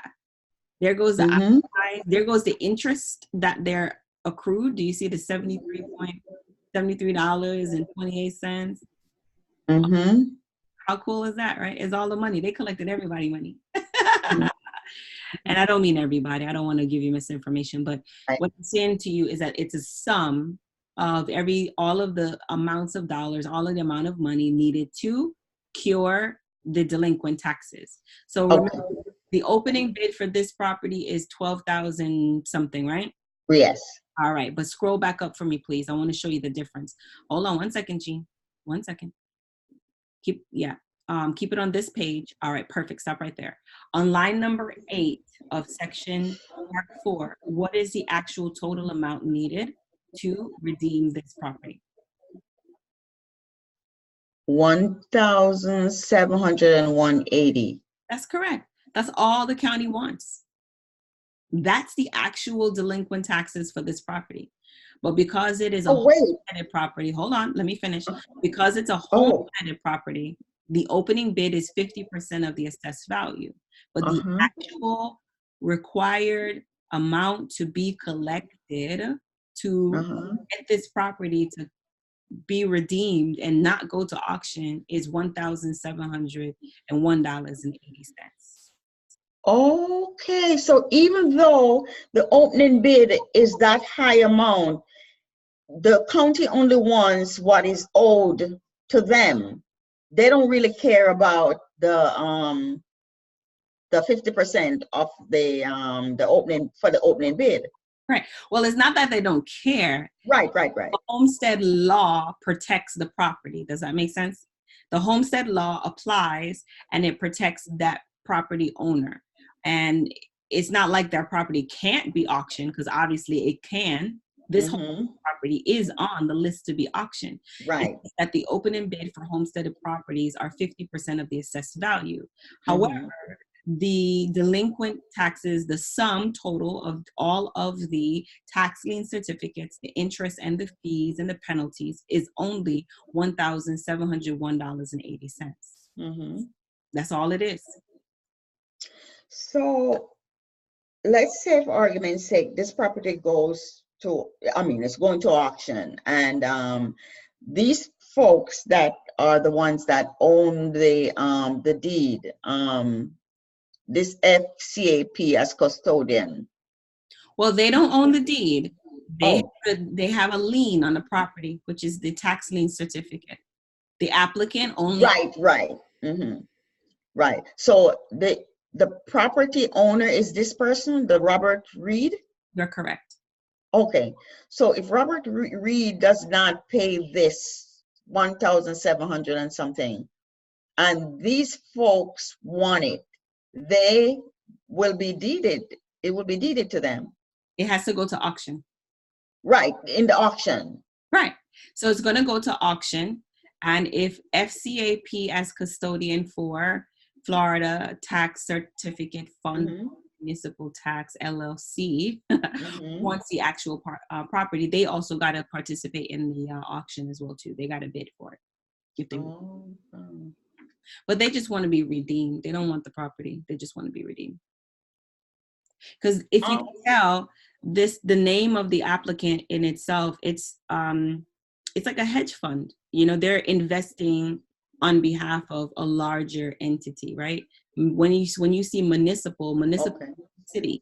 There goes the there goes the interest that they're accrued. Do you see the $73.28? How cool is that, right? It's all the money. They collected everybody money. And I don't mean everybody. I don't want to give you misinformation, but what I'm saying to you is that it's a sum of all of the amounts of dollars, all of the amount of money needed to cure the delinquent taxes. So remember, the opening bid for this property is $12,000 something, right?
Yes.
All right, but scroll back up for me, please. I want to show you the difference. Hold on 1 second, Jean. 1 second. Keep it on this page. All right, perfect. Stop right there. On line number 8 of section part 4, what is the actual total amount needed to redeem this property?
$1,701.80.
That's correct. That's all the county wants. That's the actual delinquent taxes for this property. But because it is a homesteaded property, hold on, let me finish. Because it's a homesteaded property, the opening bid is 50% of the assessed value. But the actual required amount to be collected to get this property to be redeemed and not go to auction is $1,701.80.
Okay, so even though the opening bid is that high amount, the county only wants what is owed to them. They don't really care about the 50% of the opening for the opening bid.
Right. Well, it's not that they don't care.
Right.
The homestead law protects the property. Does that make sense? The homestead law applies and it protects that property owner. And it's not like their property can't be auctioned, because obviously it can. This property is on the list to be auctioned.
Right.
It's that the opening bid for homesteaded properties are 50% of the assessed value. However, the delinquent taxes, the sum total of all of the tax lien certificates, the interest and the fees and the penalties is only $1,701.80. That's all it is.
So let's say, for argument's sake, this property goes to, it's going to auction, and these folks that are the ones that own the deed, this FCAP as custodian.
Well, they don't own the deed. They
Oh,
they have a lien on the property, which is the tax lien certificate. The applicant only.
right. Right. So the property owner is this person, the Robert Reed?
You're correct.
Okay. So if Robert Reed does not pay this 1,700 and something, and these folks want it, they will be deeded. It will be deeded to them.
It has to go to auction.
Right, in the auction.
Right. So it's going to go to auction. And if FCAP as custodian for Florida Tax Certificate Fund, Municipal Tax LLC, wants the actual property, they also got to participate in the auction as well too. They got to bid for it. If they But they just want to be redeemed. They don't want the property. They just want to be redeemed. Because if you can tell, the name of the applicant in itself, it's like a hedge fund. They're investing on behalf of a larger entity, right? When you see municipal city,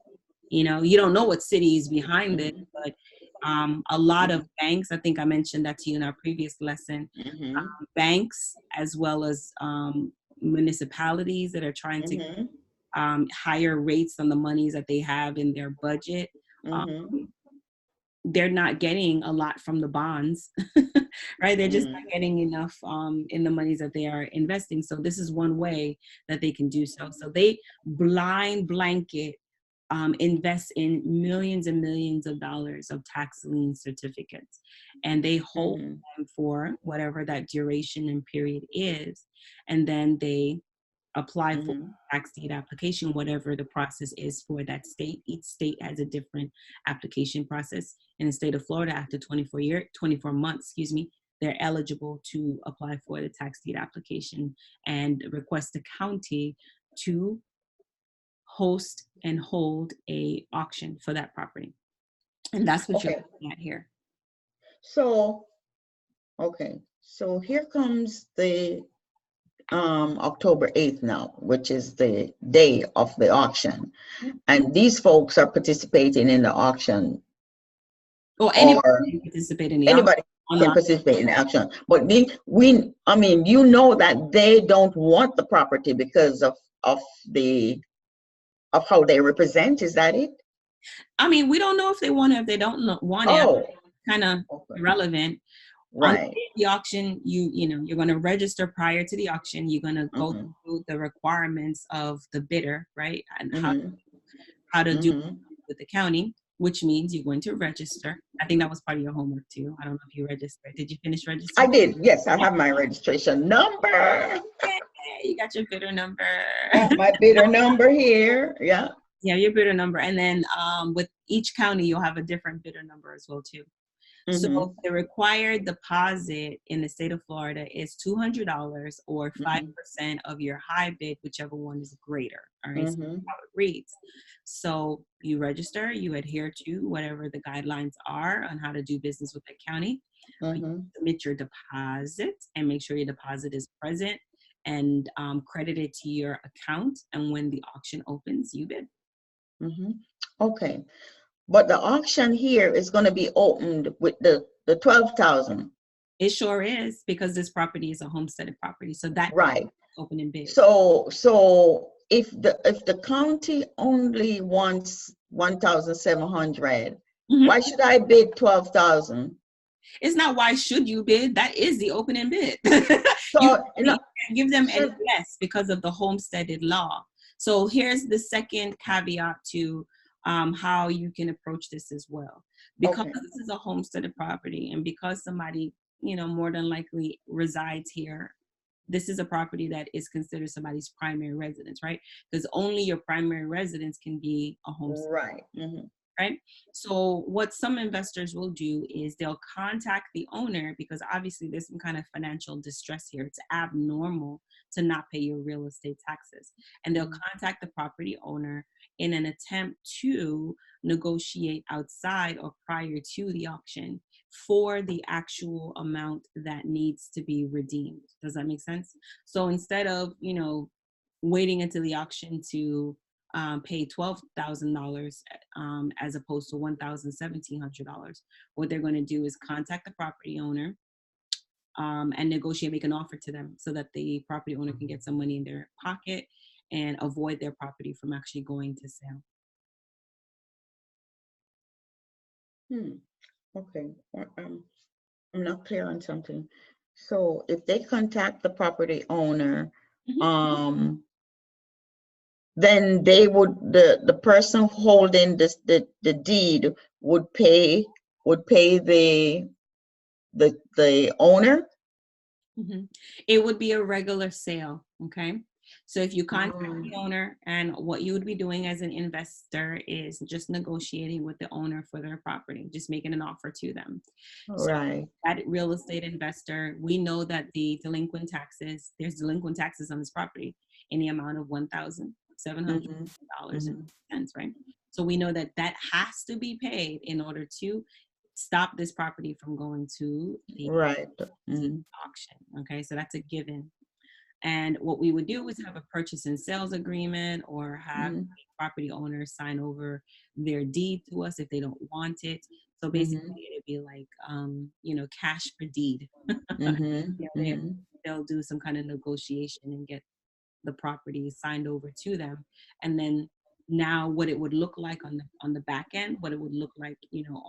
you don't know what city is behind it, but a lot of banks, I think I mentioned that to you in our previous lesson, banks as well as municipalities that are trying to higher rates on the monies that they have in their budget. They're not getting a lot from the bonds, right? They're just not getting enough in the monies that they are investing. So this is one way that they can do so. So they blanket invest in millions and millions of dollars of tax lien certificates, and they hold them for whatever that duration and period is, and then they apply for tax deed application, whatever the process is for that state. Each state has a different application process. In the state of Florida, after 24 months, they're eligible to apply for the tax deed application and request the county to host and hold a auction for that property. And that's what you're looking at here.
So here comes the October 8th now, which is the day of the auction. And these folks are participating in the auction.
Or anybody can participate in the auction.
Anybody can participate in the auction. But you know that they don't want the property because of how they represent. Is that it?
We don't know if they want it, if they don't want it. Kind of irrelevant.
Right.
On the auction, you're going to register prior to the auction. You're going to go through the requirements of the bidder, right? And how to do with the county, which means you're going to register. I think that was part of your homework too. I don't know if you registered. Did you finish registering?
I did. Yes, I have my registration number.
Yeah, you got your bidder number.
My bidder number here. Yeah.
Yeah, your bidder number. And then with each county, you'll have a different bidder number as well too. So the required deposit in the state of Florida is $200 or 5% of your high bid, whichever one is greater. All right, so that's how it reads. So you register, you adhere to whatever the guidelines are on how to do business with the county. You submit your deposit and make sure your deposit is present and credited to your account. And when the auction opens, you bid.
Okay. But the auction here is going to be opened with the 12,000.
It sure is, because this property is a homesteaded property. So that open and bid.
So if the county only wants 1,700, why should I bid 12,000?
It's not why should you bid. That is the open and bid. So you can't give them any less because of the homesteaded law. So here's the second caveat to how you can approach this as well. Because this is a homesteaded property, and because somebody, more than likely resides here this is a property that is considered somebody's primary residence, right? Because only your primary residence can be a homestead.
Right.
Right? So what some investors will do is they'll contact the owner, because obviously there's some kind of financial distress here. It's abnormal to not pay your real estate taxes. And they'll contact the property owner in an attempt to negotiate outside or prior to the auction for the actual amount that needs to be redeemed. Does that make sense? So instead of, waiting until the auction to pay $12,000 as opposed to $1,700. What they're going to do is contact the property owner and negotiate, make an offer to them so that the property owner can get some money in their pocket and avoid their property from actually going to sale.
Okay. I'm not clear on something. So if they contact the property owner, then they would, the person holding this, the deed would pay the owner.
It would be a regular sale. Okay. So if you contact the owner, and what you would be doing as an investor is just negotiating with the owner for their property, just making an offer to them.
Right.
So that real estate investor, we know that there's delinquent taxes on this property in the amount of $1,700.10, right? So we know that has to be paid in order to stop this property from going to the auction. Okay, so that's a given. And what we would do is have a purchase and sales agreement, or have the property owners sign over their deed to us if they don't want it. So basically it'd be like, cash for deed. They'll do some kind of negotiation and get the property signed over to them. And then now what it would look like on the back end, what it would look like,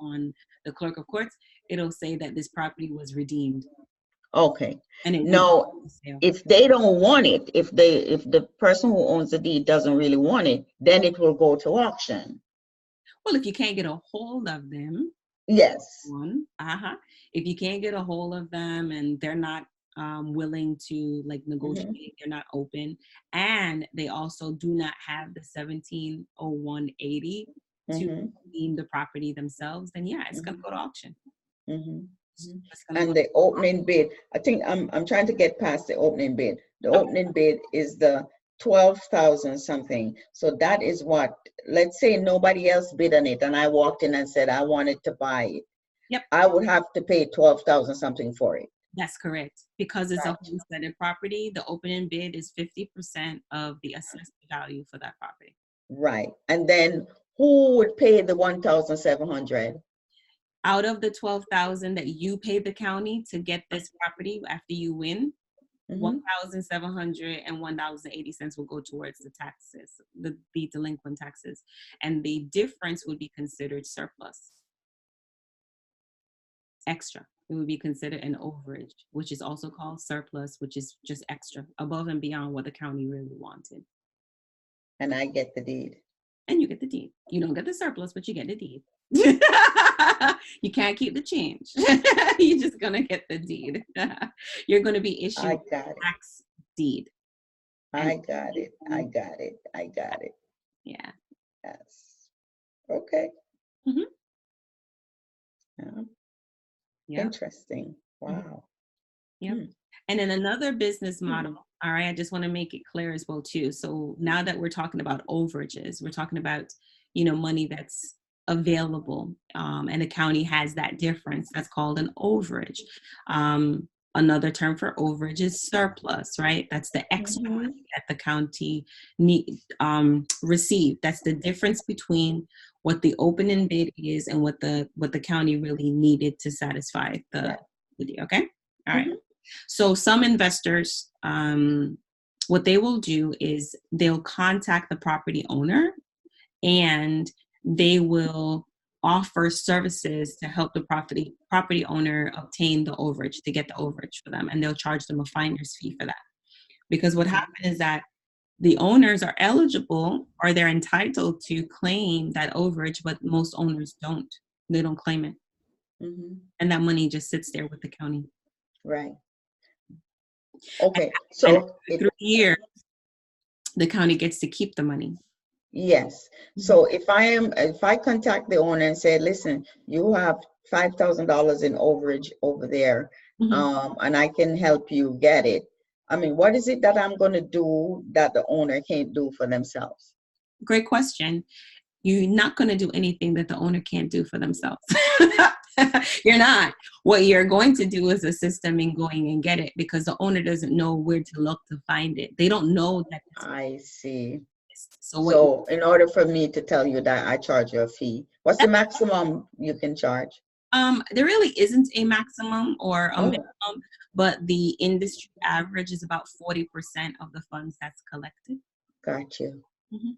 on the clerk of courts, it'll say that this property was redeemed.
Okay. And now, if they don't want it, if the person who owns the deed doesn't really want it, then it will go to auction.
Well, if you can't get a hold of them.
Yes.
If you can't get a hold of them and they're not willing to negotiate, they're not open, and they also do not have the 170180 to redeem the property themselves, then it's gonna go to auction.
And the opening bid, I think I'm trying to get past the opening bid. The opening bid is the 12,000 something. So that is what, let's say nobody else bid on it and I walked in and said I wanted to buy it.
Yep.
I would have to pay 12,000 something for it.
That's correct. Because it's a homesteaded property, the opening bid is 50% of the assessed value for that property.
Right. And then who would pay the 1,700?
Out of the 12,000 that you paid the county to get this property after you win, $1,700 and $1.80 will go towards the taxes, the delinquent taxes, and the difference would be considered surplus. Extra. It would be considered an overage, which is also called surplus, which is just extra, above and beyond what the county really wanted.
And I get the deed.
And you get the deed. You don't get the surplus, but you get the deed. You can't keep the change. You're just gonna get the deed. You're gonna be issued a tax deed.
I got it.
Yeah.
Yes. Okay. Yeah. Interesting. Wow.
Yeah. And then another business model. All right. I just want to make it clear as well too. So now that we're talking about overages, we're talking about, money that's available, and the county has that difference. That's called an overage. Another term for overage is surplus, right? That's the extra money that the county received. That's the difference between what the opening bid is and what the county really needed to satisfy the deal. Okay. All right. So some investors, what they will do is they'll contact the property owner and they will offer services to help the property owner obtain the overage, to get the overage for them, and they'll charge them a finder's fee for that. Because what happened is that the owners are eligible, or they're entitled to claim that overage, but most owners don't. They don't claim it. And that money just sits there with the county.
Right. Okay.
And
So
after 3 years, the county gets to keep the money.
yes. So if I contact the owner and say, listen, you have $5,000 in overage over there,
Mhm.
and I can help you get it. I mean, what is it that I'm going to do that the owner can't do for themselves?
Great question. You're not going to do anything that the owner can't do for themselves. You're not. What you're going to do is assist them in going and get it, because the owner doesn't know where to look to find it. They don't know that it's
I see.
so what
So in order for me to tell you that I charge you a fee, what's the maximum you can charge?
there really isn't a maximum or a
Oh,
minimum, but the industry average is about 40% of the funds that's collected.
got you.
Mhm.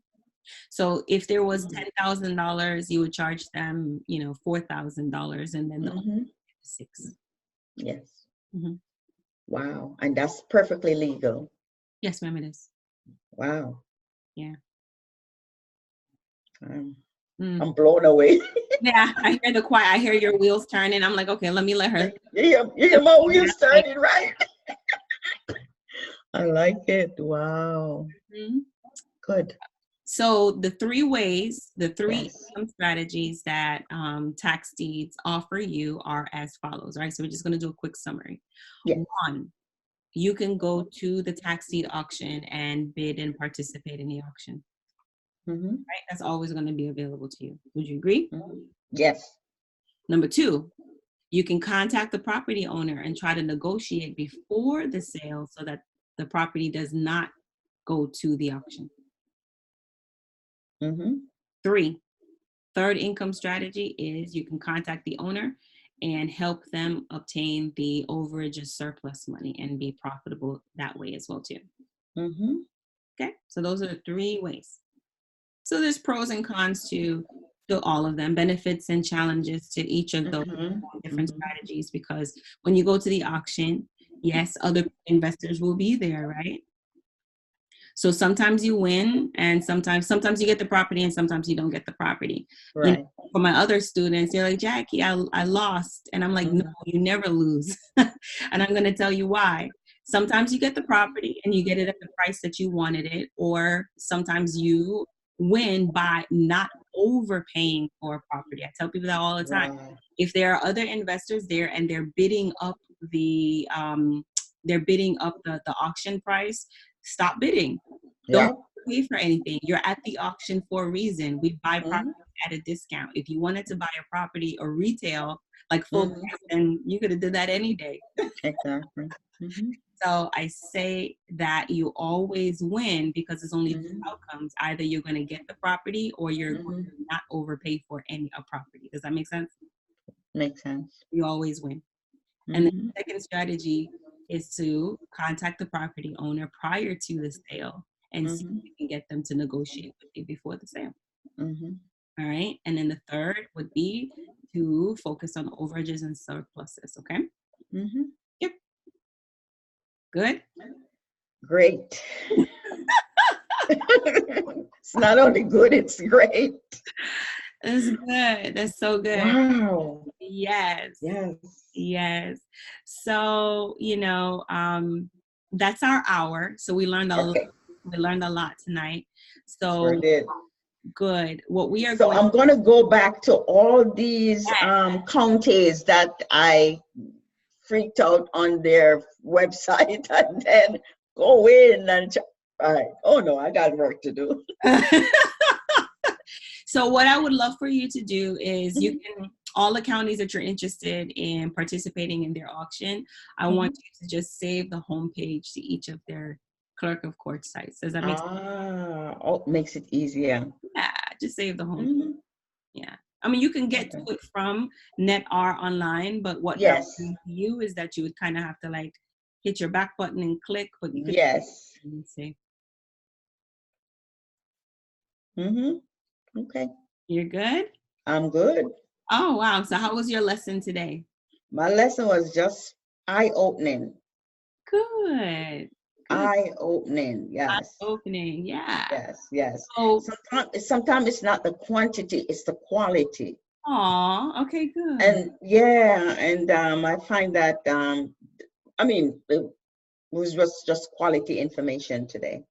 So if there was
Mm-hmm.
$10,000, you would charge them, $4,000, and then the owner
Mm-hmm.
gets six.
Yes.
Mm-hmm.
Wow. And that's perfectly legal.
Yes, ma'am, it is.
Wow.
Yeah.
I'm,
Mm.
I'm blown away.
Yeah, I hear the quiet. I hear your wheels turning. I'm like, okay, let me let her.
You hear my wheels started, right? I like it. Wow.
Mhm.
Good.
So the three
Yes.
income strategies that tax deeds offer you are as follows, right? So we're just going to do a quick summary.
Yes.
One, you can go to the tax deed auction and bid and participate in the auction,
Mm-hmm.
right? That's always going to be available to you. Would you agree?
Mm-hmm. Yes.
Number two, you can contact the property owner and try to negotiate before the sale so that the property does not go to the auction.
Mm-hmm.
Three, third income strategy is you can contact the owner and help them obtain the overage and surplus money and be profitable that way as well too.
Mm-hmm.
Okay, so those are the three ways. So there's pros and cons to all of them, benefits and challenges to each of those
Mm-hmm.
different
Mm-hmm.
strategies, because when you go to the auction, yes, other investors will be there, right? So sometimes you win, and sometimes you get the property, and sometimes you don't get the property.
Right.
For my other students, they're like, Jackie, I lost, and I'm like, no,
Mm-hmm.
you never lose, and I'm going to tell you why. Sometimes you get the property and you get it at the price that you wanted it, or sometimes you win by not overpaying for a property. I tell people that all the time.
Wow.
If there are other investors there and they're bidding up the auction price, stop bidding. Don't
Yeah.
pay for anything. You're at the auction for a reason. We buy
Mm-hmm.
property at a discount. If you wanted to buy a property or retail, like full
Mm-hmm.
price, then you could have did that any day.
Exactly. Mm-hmm.
So I say that you always win because there's only two
Mm-hmm.
outcomes. Either you're going to get the property or you're going
Mm-hmm.
to not overpay for a property. Does that make sense?
Makes sense.
You always win. And the
Mm-hmm.
second strategy is to contact the property owner prior to the sale and see
Mm-hmm.
if you can get them to negotiate with you before the sale.
Mm-hmm.
All right. And then the third would be to focus on overages and surpluses. Okay.
Mm-hmm.
Yep. Good.
Great. It's not only good, it's great.
That's good. That's so good.
Wow.
Yes.
Yes.
Yes. So, that's our hour. So
Okay.
we learned a lot tonight.
Sure
So
did.
good. What we are
So
going
I'm going to go back to all these counties that I freaked out on their website and then go in and all right. Oh no, I got work to do.
So what I would love for you to do is you
Mhm.
can, all the counties that you're interested in participating in their auction, I want
Mhm.
you to just save the homepage to each of their clerk of court sites. Does that make sense?
Oh, makes it easier.
Yeah, just save the homepage.
Mhm.
Yeah. I mean, you can get
Okay.
to it from NetR online, but what that
Yes.
would mean to you is that you would kind of have to like hit your back button and click, but you could
Yes.
say,
Mhm. Okay.
you're good?
I'm good.
Oh, wow. So how was your lesson today?
My lesson was just eye-opening.
Good. Good.
Eye-opening. Yes.
Opening. Yeah.
Yes. Yes.
So,
Sometimes it's not the quantity, it's the quality.
aw, okay, good.
And yeah, and I find that I mean, was just quality information today.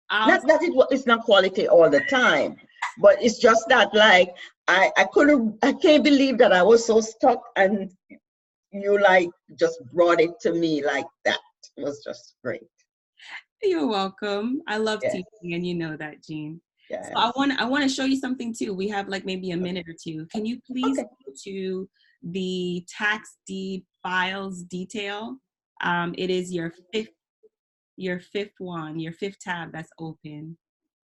I'll
Not that it's not quality all the time, but it's just that, like, I can't believe that I was so stuck and you like just brought it to me like that. It was just great.
You're welcome. I love
Yes,
teaching, and you know that, Jean. So
yes.
I want to show you something too. We have like maybe a minute or two. Can you please
Okay.
go to the tax deed files detail? It is your fifth one, your fifth tab that's open.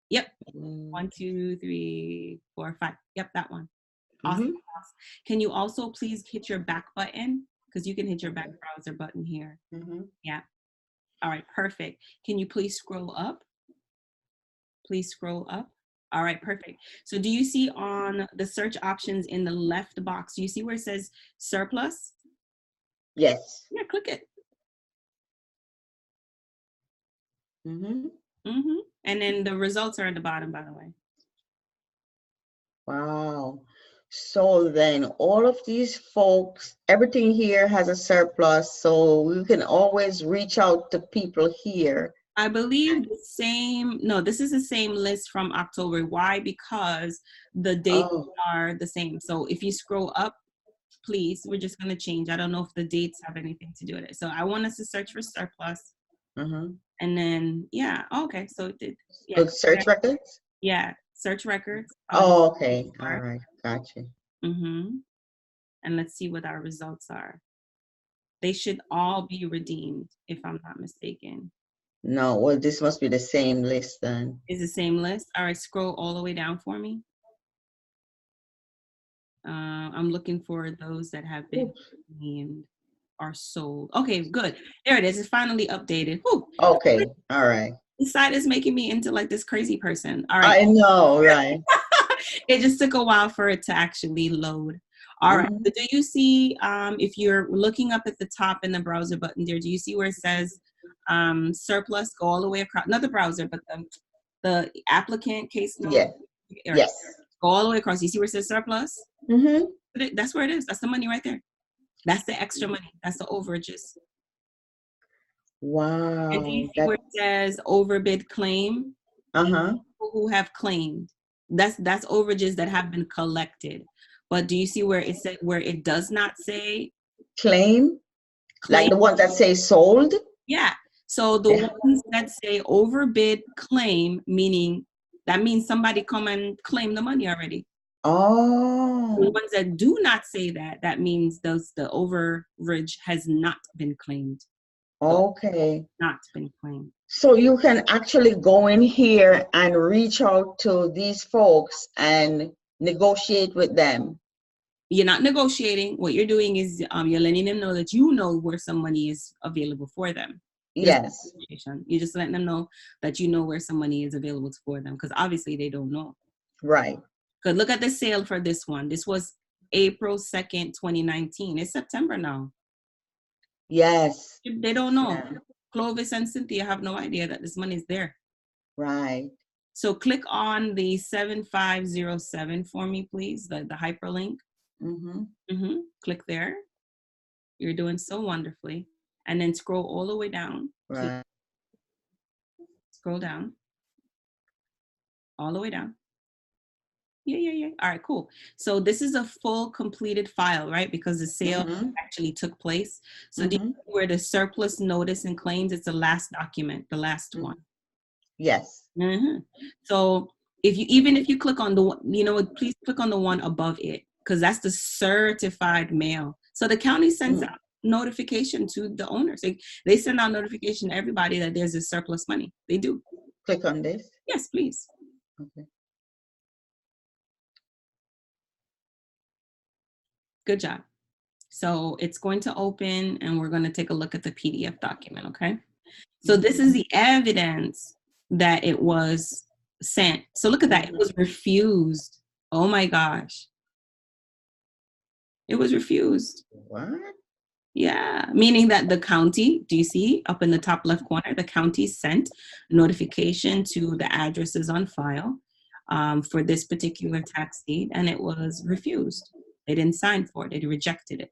Yep. 1, 2, 3, 4, 5. Yep, that one. Awesome.
Mm-hmm.
Can you also please hit your back button? Because you can hit your back browser button here.
Mm-hmm.
Yeah. All right, perfect. Can you please scroll up? Please scroll up. All right, perfect. So do you see on the search options in the left box, do you see where it says surplus?
Yes.
Yeah, click it.
Mm-hmm.
Mm-hmm. And then the results are at the bottom, by the way.
Wow. So then all of these folks, everything here has a surplus, so you can always reach out to people here.
I believe the same, no, this is the same list from October. Why? Because the dates are the same. So if you scroll up, please, we're just going to change. I don't know if the dates have anything to do with it. So I want us to search for surplus.
Mm-hmm.
And then, yeah, okay. So it did, yeah.
So search records?
Yeah, search records.
Oh, okay. All right. Gotcha.
Mm-hmm. And let's see what our results are. They should all be redeemed, if I'm not mistaken.
No, well, this must be the same list then.
Is the same list? All right, scroll all the way down for me. I'm looking for those that have been redeemed or sold. Okay, good. There it is. It's finally updated. Whew.
Okay. All right.
The site is making me into like this crazy person. All right.
I know, right?
It just took a while for it to actually load. All right.
Mm-hmm.
So do you see, if you're looking up at the top in the browser button there, do you see where it says surplus? Go all the way across, not the browser, but the applicant case note.
Yeah.
Area.
Yes.
Go all the way across. You see where it says surplus?
Mm-hmm.
That's where it is. That's the money right there. That's the extra money. That's the overages.
Wow.
And do you see where it says overbid claim?
Uh-huh.
People who have claimed. That's overages that have been collected. But do you see where it said where it does not say
Claim?
claim?
Like the ones that say sold?
Yeah. So the ones that say overbid claim, meaning that means somebody come and claim the money already.
Oh.
The ones that do not say that, that means the overage has not been claimed.
Okay.
Not been claimed.
So you can actually go in here and reach out to these folks and negotiate with them.
You're not negotiating. What you're doing is you're letting them know that you know where some money is available for them.
Yes.
You're just letting them know that you know where some money is available for them, because obviously they don't know.
Right.
Because look at the sale for this one. This was April 2nd, 2019. It's September now.
Yes.
They don't know.
Yeah.
Clovis and Cynthia have no idea that this money is there.
Right.
So click on the 7507 for me, please, the hyperlink.
Mm-hmm.
Mm-hmm. Click there. You're doing so wonderfully. And then scroll all the way down.
Right.
Scroll down. All the way down. Yeah. All right, cool. So this is a full completed file, right? Because the sale actually took place. So where the surplus notice and claims, it's the last document, the last one.
Yes.
So even if you click on the one, please click on the one above it, because that's the certified mail. So the county sends out notification to the owners. They send out notification to everybody that there's a surplus money. They do.
Click on this.
Yes, please.
Okay.
Good job. So it's going to open and we're going to take a look at the PDF document, okay? So this is the evidence that it was sent. So look at that. It was refused. Oh my gosh. It was refused.
What?
Yeah, meaning that the county, do you see up in the top left corner, the county sent notification to the addresses on file for this particular tax deed, and it was refused. They didn't sign for it. They rejected it.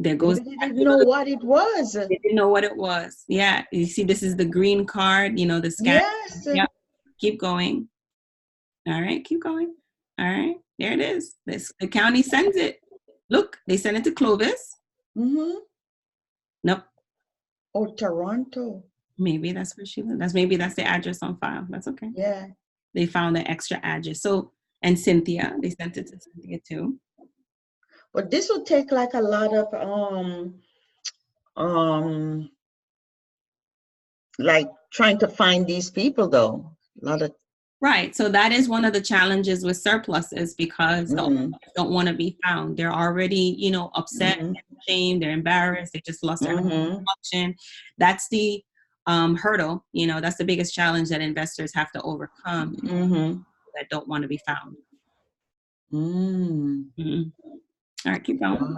There goes.
Maybe they didn't know what it was.
They didn't know what it was. Yeah. You see, this is the green card, the scan.
Yes.
Yep. Keep going. All right. Keep going. All right. There it is. The county sends it. Look, they send it to Clovis. Nope.
Oh, Toronto.
Maybe that's where she lives. Maybe that's the address on file. That's okay.
Yeah.
They found an extra address. So, and Cynthia, they sent it to Cynthia too.
But this would take like a lot of like trying to find these people though. A lot of
Right. So that is one of the challenges with surpluses, because the owners don't want to be found. They're already, upset, ashamed, they're embarrassed, they just lost their auction. That's the hurdle. That's the biggest challenge that investors have to overcome, that don't want to be found. All right, keep going.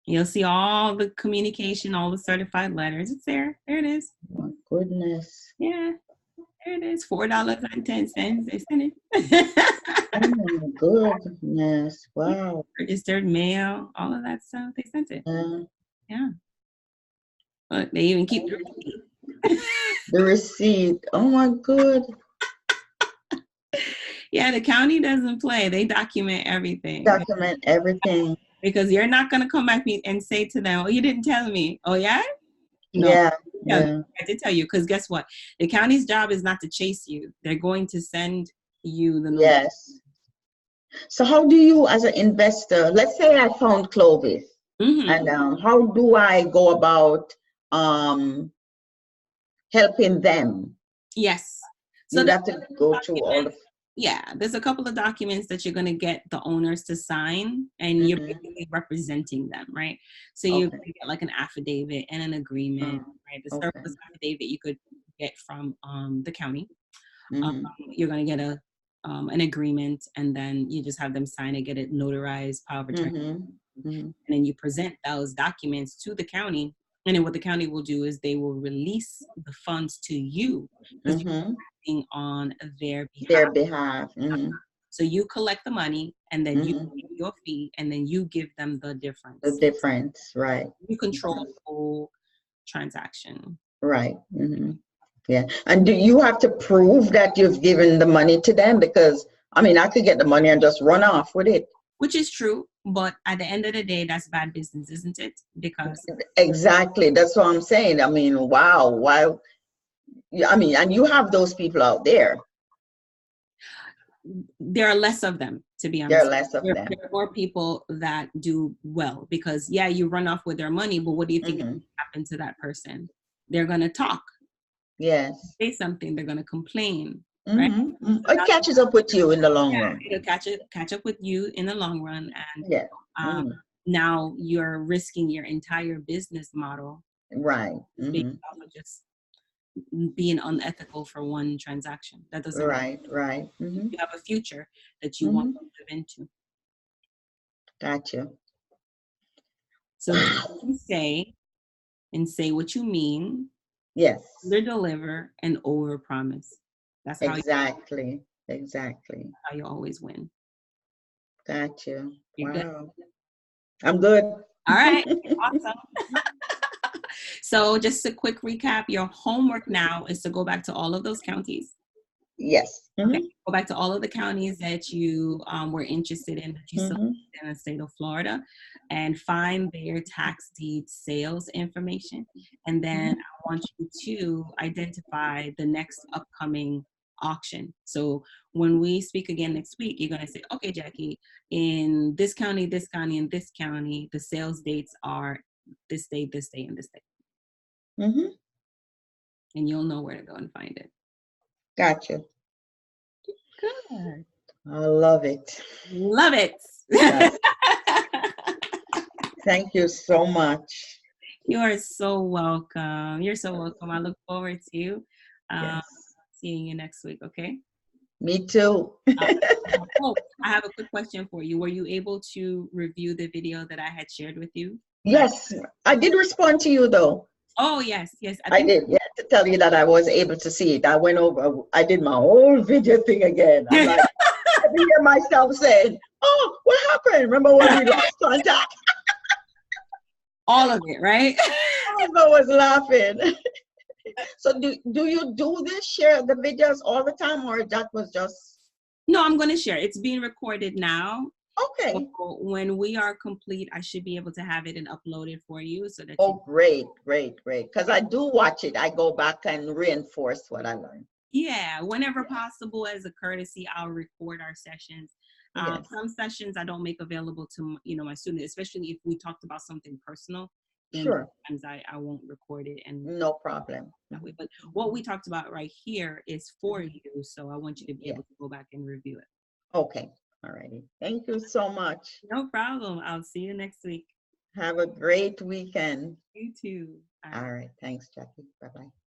You'll see all the communication, all the certified letters. It's there. There it is.
My goodness.
Yeah. There it is. $4.10. They sent it.
Oh my goodness. Wow.
Registered mail, all of that stuff. They sent it. Yeah. Look, they even keep the receipt.
The receipt. Oh my good.
Yeah, the county doesn't play. They document everything.
Document everything.
Because you're not going to come back and say to them, "Oh, you didn't tell me." Oh, yeah? No.
Yeah.
I did tell you, because guess what? The county's job is not to chase you. They're going to send you the notice.
Yes. So how do you, as an investor, let's say I found Clovis, and how do I go about helping them?
Yes.
So you have to go through all the...
Yeah, there's a couple of documents that you're going to get the owners to sign, and you're basically representing them, right? So you get like an affidavit and an agreement, right? The surplus affidavit you could get from the county. You're going to get an agreement, and then you just have them sign it, get it notarized, power of attorney, and then you present those documents to the county. And then what the county will do is they will release the funds to you, because you're acting on their behalf. So you collect the money, and then you give your fee, and then you give them the difference.
The difference, right.
You control the whole transaction.
Right. Yeah. And do you have to prove that you've given the money to them? Because, I mean, I could get the money and just run off with it.
Which is true, but at the end of the day, that's bad business, isn't it? Because
exactly, that's what I'm saying. I mean, wow, why? I mean, and you have those people out there.
There are less of them, to be honest.
There are less of them.
There are more people that do well, because you run off with their money, but what do you think happened to that person? They're gonna talk.
Yes.
Say something. They're gonna complain. Right?
It catches up with you in the long run.
It'll catch up with you in the long run, and now you're risking your entire business model,
right?
Based off of just being unethical for one transaction. That doesn't
right.
You have a future that you want to live into.
Gotcha.
So you say what you mean.
Yes.
Under deliver and over promise. That's how
exactly
how you always win.
Gotcha.
You're
wow. Good? I'm good.
All right. Awesome. So just a quick recap. Your homework now is to go back to all of those counties.
Yes.
Okay. Go back to all of the counties that you were interested in, that you selected in the state of Florida, and find their tax deed sales information. And then I want you to identify the next upcoming auction. So when we speak again next week, you're going to say, okay, Jackie, in this county, and this county, the sales dates are this day, and this day. And you'll know where to go and find it.
Gotcha.
Good.
I love it.
Love it.
Yes. Thank you so much.
You are so welcome. You're so welcome. I look forward to seeing you next week, okay?
Me too.
I have a quick question for you. Were you able to review the video that I had shared with you?
Yes, I did respond to you though.
Oh, yes.
I did, to tell you that I was able to see it. I went over, I did my whole video thing again. I'm like, I hear myself saying, Oh, what happened? Remember when we lost contact?
All of it, right?
All of us was laughing. So do you do this, share the videos all the time, or that was just?
No, I'm going to share. It's being recorded now.
Okay.
So when we are complete, I should be able to have it and upload it for you so that
Oh, great. Because I do watch it. I go back and reinforce what I learned.
Yeah, whenever possible, as a courtesy, I'll record our sessions.
Yes.
Some sessions I don't make available to my students, especially if we talked about something personal. Then
Sure.
sometimes I won't record it and
no problem.
that way. But what we talked about right here is for you, so I want you to be able to go back and review it.
Okay. All righty. Thank you so much.
No problem. I'll see you next week.
Have a great weekend.
You too.
All right. Thanks, Jackie. Bye-bye.